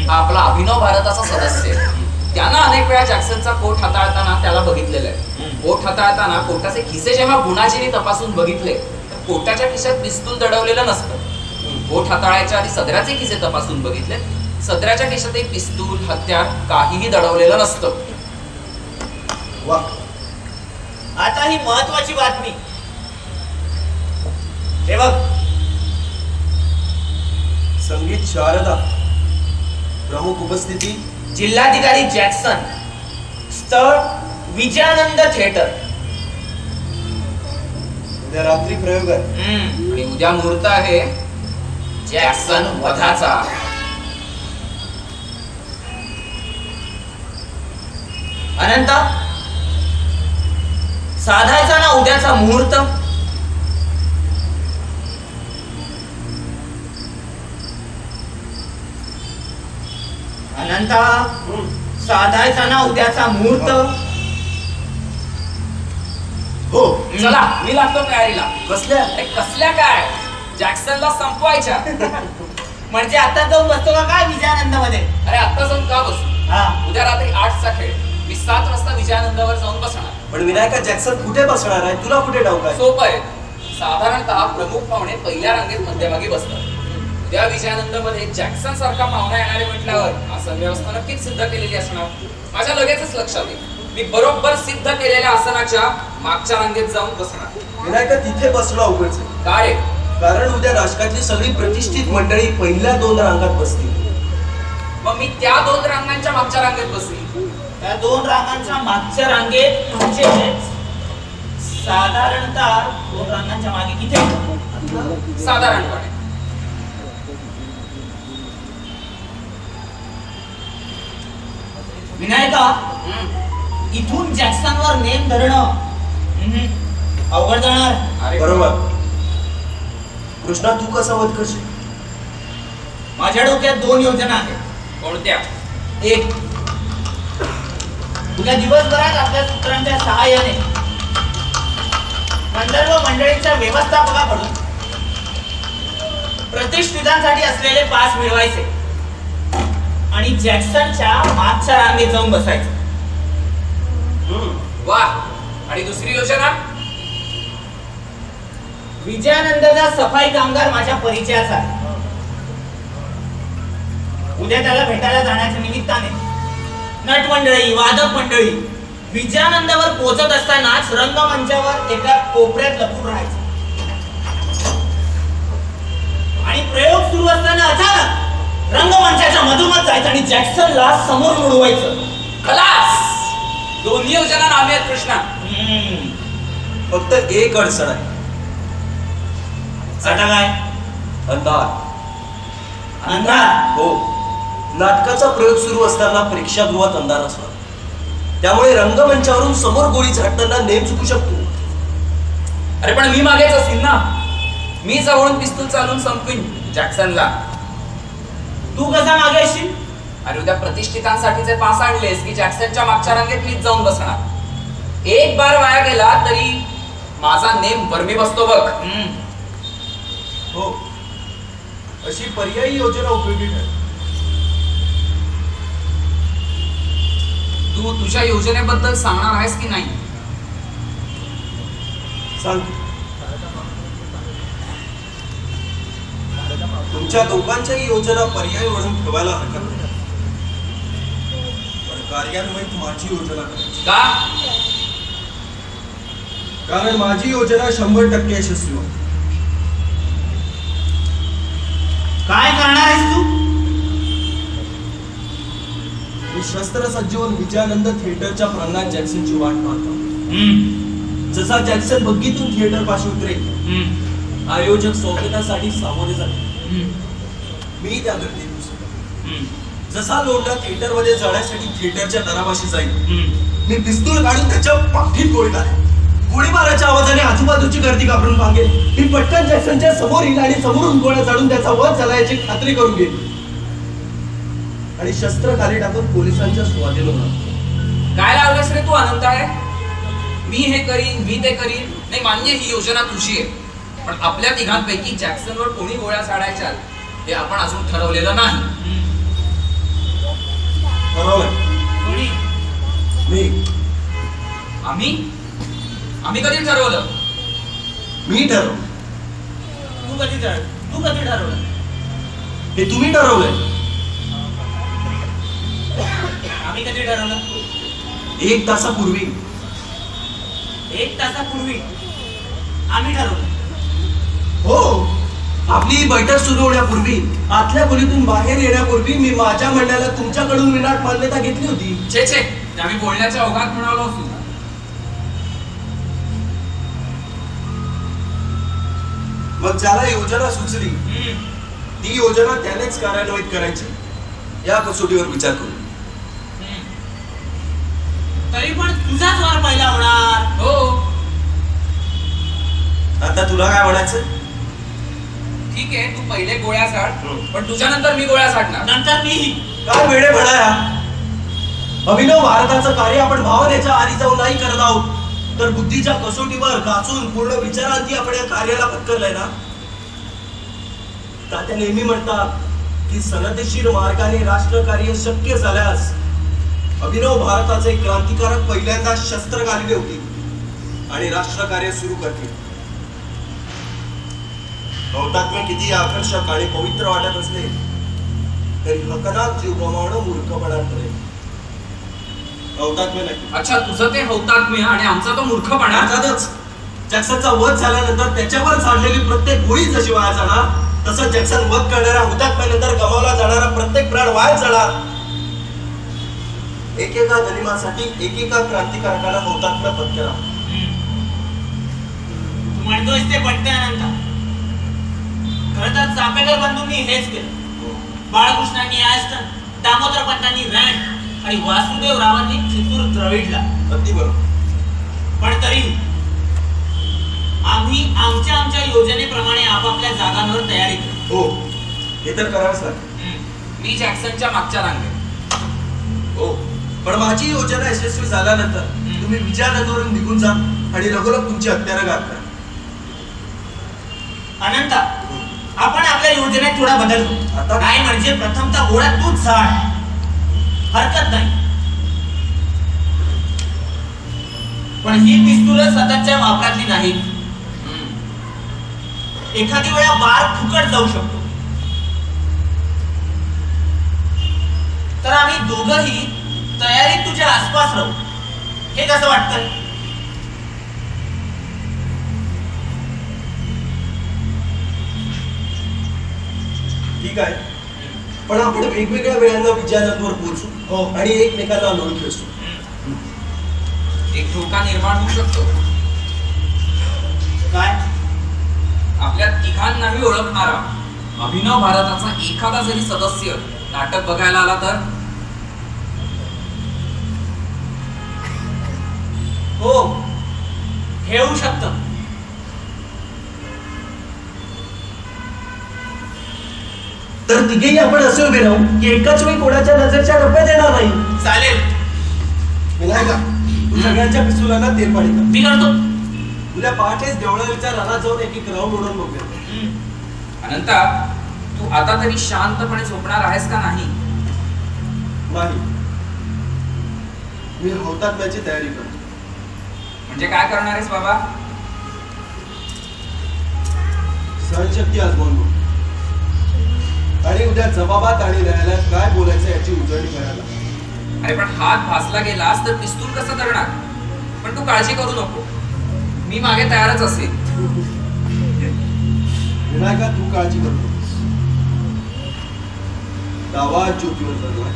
हा आपला अभिनव भारताचा सदस्य आहे. त्यानं अनेक वेळा जॅक्सनचा कोट हाताळताना त्याला बघितलेलं आहे. कोट हाताळताना कोटाचे खिसे जेव्हा गुणाजीने तपासून बघितले तर कोटाच्या खिशात पिस्तूल दडवलेलं नसतं. कोट हाताळायच्या आधी सदराचे खिसे तपासून बघितले. सदराच्या खिशात एक पिस्तूल, हत्यार काहीही दडवलेलं नसतं. वा. आता ही महत्वाची बातमी. हे बघ, संगीत शारदा, प्रमुख उपस्थिती जिल्हाधिकारी जॅक्सन, स्थळ विजयानंद थिएटर. उद्या रात्री प्रयोग आहे. आणि उद्या मुहूर्त आहे जॅक्सन वधाचा. अनंत, साधायचा ना उद्याचा मुहूर्त? अनंता, साधायचा ना उद्याचा मुहूर्त? हो. चला, मी लागतो तयारीला. कसल्या? अरे कसल्या काय, जॅक्सनला संपवायच्या. म्हणजे आता जाऊन बसतो का काय विजयानंद मध्ये? अरे आता जाऊन का बसू? हा, उद्या रात्री 8चा खेळ. मी 7 वाजता विजयानंदावर जाऊन बसणार. पण विनायका, जॅक्सन कुठे बसणार आहे? तुला कुठे ठाऊक आहे? सोपं आहे. साधारणतः प्रमुख पाहुणे पहिल्या रांगेत मध्यभागी बसतात. उद्या विजयानंद मध्ये जॅक्सन सारखा पाहुणा येणारे म्हटल्यावर आसन व्यवस्था नक्कीच सिद्ध केलेली असणार. माझ्या लगेचच लक्षात येईल. मी बरोबर सिद्ध केलेल्या आसनाच्या मागच्या रांगेत जाऊन बसणार. विनायका तिथे बसणं अवघडच आहे. का रे? कारण उद्या नाशकातली सगळी प्रतिष्ठित मंडळी पहिल्या 2 रांगात बसतील. मग मी त्या 2 रांगांच्या मागच्या रांगेत बसली. त्या 2 रांगांच्या मागच्या रांगेत म्हणजे साधारणतः 2 रांगांच्या मागे किती? साधारणपणे विनायका, इथून जॅक्सनवर नेम धरणं अवघड जाणार. अरे बरोबर. कृष्णा, तू कसा वध करशील? माझ्या डोक्यात 2 योजना आहेत. कोणत्या? एक, उद्या दिवसभरात आपल्या सूत्रांच्या सहाय्याने मंडळ व मंडळींच्या व्यवस्थापकाकडून प्रतिष्ठितांसाठी असलेले पास मिळवायचे आणि जॅक्सनच्या मागच्या रांगेत जाऊन बसायचं. वा. आणि दुसरी योजना? विजयानंदचा सफाई कामगार माझ्या परिचयाचा आहे. उद्या त्याला भेटायला जाण्याच्या निमित्ताने नटमंडळी, वादक मंडळी विजयानंदावर पोहोचत असतानाच रंगमंचावर एका कोपऱ्यात लपून राहायचं आणि प्रयोग सुरू असताना अचानक रंगमंचाच्या मधोमध जायचं आणि जॅक्सनला समोर उडवायचं. खलास. दोन्ही योजना नामे आहेत कृष्णा. फक्त एक अडचण आहे. आता काय? अंधार. अंधार? हो. नाटकाचा प्रयोग सुरू असताना प्रेक्षागृहात अंधार असणार. त्यामुळे रंगमंचावरून समोर गोळी झाडताना नेम चुकू शकतो. अरे पण मी मागेच असेल ना. मी जवळून पिस्तूल चालून संपवीन जॅक्सनला. तू कसा मागे असशील? आणि उद्या प्रतिष्ठितांसाठीचे पास आणलेस की जॅक्सनच्या मागच्या रांगेत मीच जाऊन बसणार. एक बार वाया गेला तरी माझा नेम बरमी बसतो बघ. हो, अशी पर्यायी योजना उपयोगी ठरेल. तू तुझ्या योजनेबद्दल सांगणार आहेस की नाही? सांग. तुमच्या दोघांच्याही योजना पर्यायी म्हणून ठेवायला हरकत नाही. पण कार्यान्वयित माझी योजना करायची. का? कारण माझी योजना 100% यशस्वी होईल. काय करणार आहेस तू? मी शस्त्रसज्ज होऊन विजयानंद थिएटरच्या प्रांगणात जॅक्सनची वाट पाहतो. जसा जॅक्सन बग्गीतून थिएटर पाशी उतरेल, आयोजक स्वागतासाठी सामोरे जातील. मी त्या गर्दीत घुसेन. जसा लोंढा थिएटर मध्ये जाण्यासाठी थिएटरच्या दारापाशी जाईल, मी पिस्तूल काढून त्याच्या पाठीत गोळी घालेन. गोळीबाराच्या आवाजाने आजूबाजूची गर्दी घाबरून मागेल. मी पटकन जॅक्सनच्या समोर येईल आणि समोरून गोळ्या झाडून त्याचा वध झाला याची खात्री करून घेईल आणि शस्त्र खाली टाकून पोलिसांच्या स्वाधीन होणार. काय लावलंस रे तू अनंत आहे? मी हे करीन, मी ते करीन. नाही मान्य, ही योजना तुझी आहे. पण आपल्या तिघांपैकी जॅक्सनवर कोणी गोळ्या झाडायच्या हे आपण अजून ठरवलेलं नाही. बरोबर. कोणी? मी आम्ही कधी ठरवलं? मी ठरव. तू कधी ठरवलं? हे तुम्ही ठरवलंय. आम्ही कधी ठरवलं? 1 तासापूर्वी. 1 तासापूर्वी आम्ही ठरवलं. हो, आपली बैठक सुरू होण्यापूर्वी, आतल्या खोलीतून बाहेर येण्यापूर्वी मी माझ्या मंडळाला तुमच्याकडून विनाट मान्यता घेतली होती. छे आम्ही बोलण्याच्या ओघात म्हणालो असू. मग ज्याला योजना सुचली ती योजना त्यानेच कार्यान्वित करायची, या कसोटीवर विचार करू. तरी पण तुझाच वार पहिला होणार. हो. आता तुला काय म्हणायचं? ठीक आहे, तू पहिले गोळ्या झाड, पण तुझ्यानंतर मी गोळ्या झाडणार. नंतर मी. काय वेळे म्हणाया. अभिनव भारताचं कार्य आपण भावनेच्या आधी जाऊन नाही करत आहोत, तर बुद्धीच्या कसोटीवर गाचून पूर्ण विचारांती आपण या कार्याला पत्करलंय ना. तात्या नेहमी म्हणतात की सनदेशीर मार्गाने राष्ट्रकार्य शक्य झाल्यास अभिनव भारताचे क्रांतिकारक पहिल्यांदा शस्त्र घालले होते आणि राष्ट्रकार्य सुरू करतील. हौतात्म्य किती आकर्षक आणि पवित्र वाटत असले तरी हकनात जीव गमावणं मूर्खपणाकडे हौतात्म्य नाही. अच्छा, तुझं ते हौतात्म्य आणि आमचा तो मूर्खपणा. अर्थातच जॅक्सनचा वध झाल्यानंतर त्याच्यावर झाडलेली प्रत्येक गोळी जशी वाया जाणार, तसं जॅक्सन वध करणाऱ्या हुतात्म्यानंतर गमावला जाणारा प्रत्येक प्राण वाया जाणार. एकेका गनिमासाठी एकेका क्रांतिकारकाला हौतात्म्य पत्करा. तू म्हणतोयस ते पटतंय अनंत. खरं तर चापेकर बंधूंनी हेच केलं. बाळकृष्णांनी आयस्टन, दामोदर पंतांनी रँड आणि वासुदेव रावांनी चित्तूर द्रविडला. अगदी बरोबर. पण तरी आम्ही आमच्या योजनेप्रमाणे आपापल्या जागांवर तयारी केली. हो, हे तर करावंच लागेल. मी जॅक्सनच्या मागच्या रांगेत. हो, पण माझी योजना यशस्वी झाल्यानंतर तुम्ही विजयनगरवरून निघून जा आणि लगोलग तुमची हत्यारं गार करा. अनंत, आपण आपल्या योजनेत थोडा बदल करू. आता? काय म्हणजे प्रथमतः गोळ्या तूच झाड. हरकत नाही, पण ही पिस्तूल सततच्या वापरातली नाही. एखादी वेळा बार फुकट जाऊ शकतो. तर आम्ही दोघंही तयारीत तुझ्या आसपास राहू. हे कसं वाटतंय? ठीक आहे, पण आपण वेगवेगळ्या वेळांना विजयनगरवर पोहोचू. हो. आणि एकमेकांना अनोळखी असू. एक धोका निर्माण होऊ शकतो. काय? आपल्या तिघांनाही ओळखणारा अभिनव भारताचा एखादा जरी सदस्य नाटक बघायला आला तर. हो, हे होऊ शकतं. तर तिघेही आपण असे उभे राहू की एकाच वेळी कोणाच्या नजरच्या डब्यात येणार नाही. चालेल, विनायका, तू सगळ्यांच्या पिस्तुलांना तेल पाणी कर. मी करतो. उद्या पहाटेच देवळाच्या रानात जाऊन एक राऊंड उडून बघूया. अनंता, तू आता तरी शांतपणे झोपणार आहेस का नाही? नाही, मी हौतात्म्याची तयारी करतो. म्हणजे काय करणार आहेस बाबा? सहनशक्ती आजमावून बघ. आणि उद्या जबाबात आणि न्यायालयात काय बोलायचं याची उजळणी करायला. अरे पण हात भासला गेलास तर पिस्तूल कसं धरणार? पण तू काळजी करू नको, मी मागे तयारच असेल. विनायका, तू काळजी करतो. डावा ज्योतीवर धरला.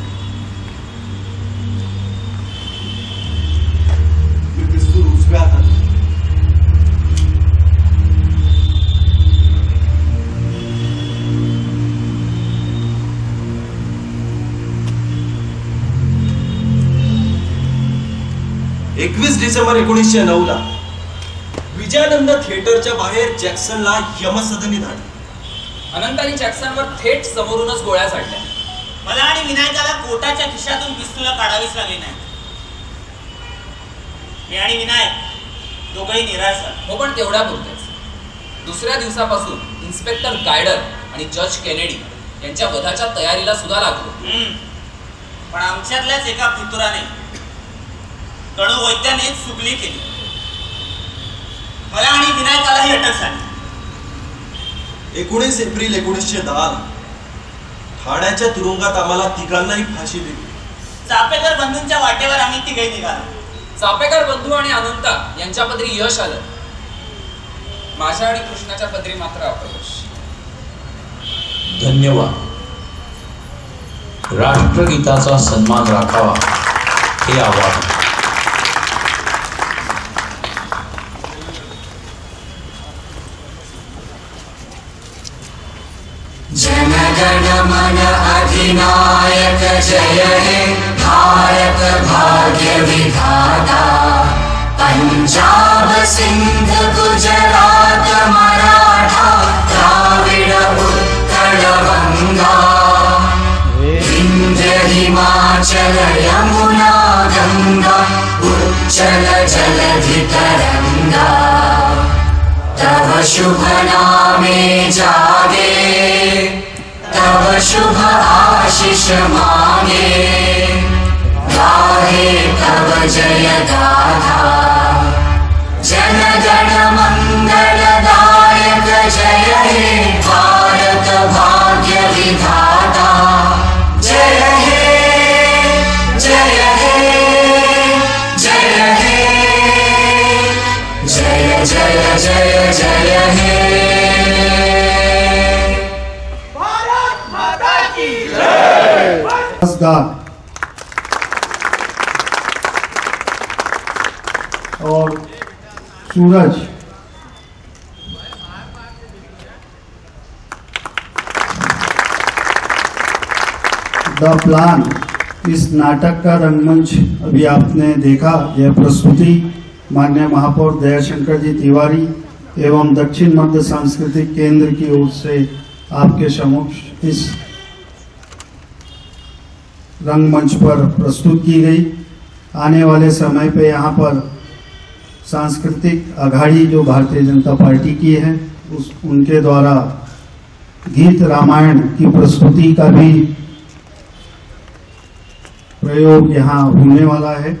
मी पिस्तूल उजव्या हातात. डिसेंबर 1909 ला विजयानंद थिएटरच्या बाहेर जॅक्सनला यमसदनी धाडलं. अनंत आणि जॅक्सनवर थेट समोरूनच गोळ्या झाडल्या. मला आणि विनायकाला कोटाच्या खिशातून पिस्तूल काढावीच लागली नाही. मी आणि विनायक दोघंही निराश झालो. हो, पण तेवढ्या पुरतेच. दुसऱ्या दिवसापासून इन्स्पेक्टर गायडर आणि जज केनेडी यांच्या वधाच्या तयारीला सुद्धा लागलो. पण आमच्यातल्याच एका फितुराने गणू वैद्याने चुगली केली. मला आणि विनायकालाही अटक झाली. 19 एप्रिल 1910 ठाण्याच्या तुरुंगात आम्हाला तिघांनाही फाशी दिली. चापेकर बंधूंच्या वाटेवर आम्ही तिघे निघालो. चापेकर बंधू आणि अनंता यांच्या पदरी यश आलं. माझ्या आणि कृष्णाच्या पदरी मात्र अपयश. धन्यवाद. राष्ट्रगीताचा सन्मान राखावा हे आवाहन. जनगण मन अधिनायक जय हे भारत भाग्य विधाता. पंजाब सिंध गुजरात मराठा द्राविड उत्कल गंगा. विंध्य हिमाचल यमुना गंगा उच्चल जलधि तरंगा. तव शुभ नामे जागे, तव शुभ आशीष मांगे. गाहे तव जय गाथा, जन गण मंगलदायक जय हे भारत भाग्य विधाता, जय हे जय हे जय हे जय जय जय जय हे। और सूरज द प्लान, इस नाटक का रंगमंच अभी आपने देखा। यह प्रस्तुति माननीय महापौर दयाशंकर जी तिवारी एवं दक्षिण मध्य सांस्कृतिक केंद्र की ओर से आपके समक्ष इस रंगमंच पर प्रस्तुत की गई। आने वाले समय पे यहाँ पर सांस्कृतिक अघाड़ी जो भारतीय जनता पार्टी की है उनके द्वारा गीत रामायण की प्रस्तुति का भी प्रयोग यहाँ होने वाला है।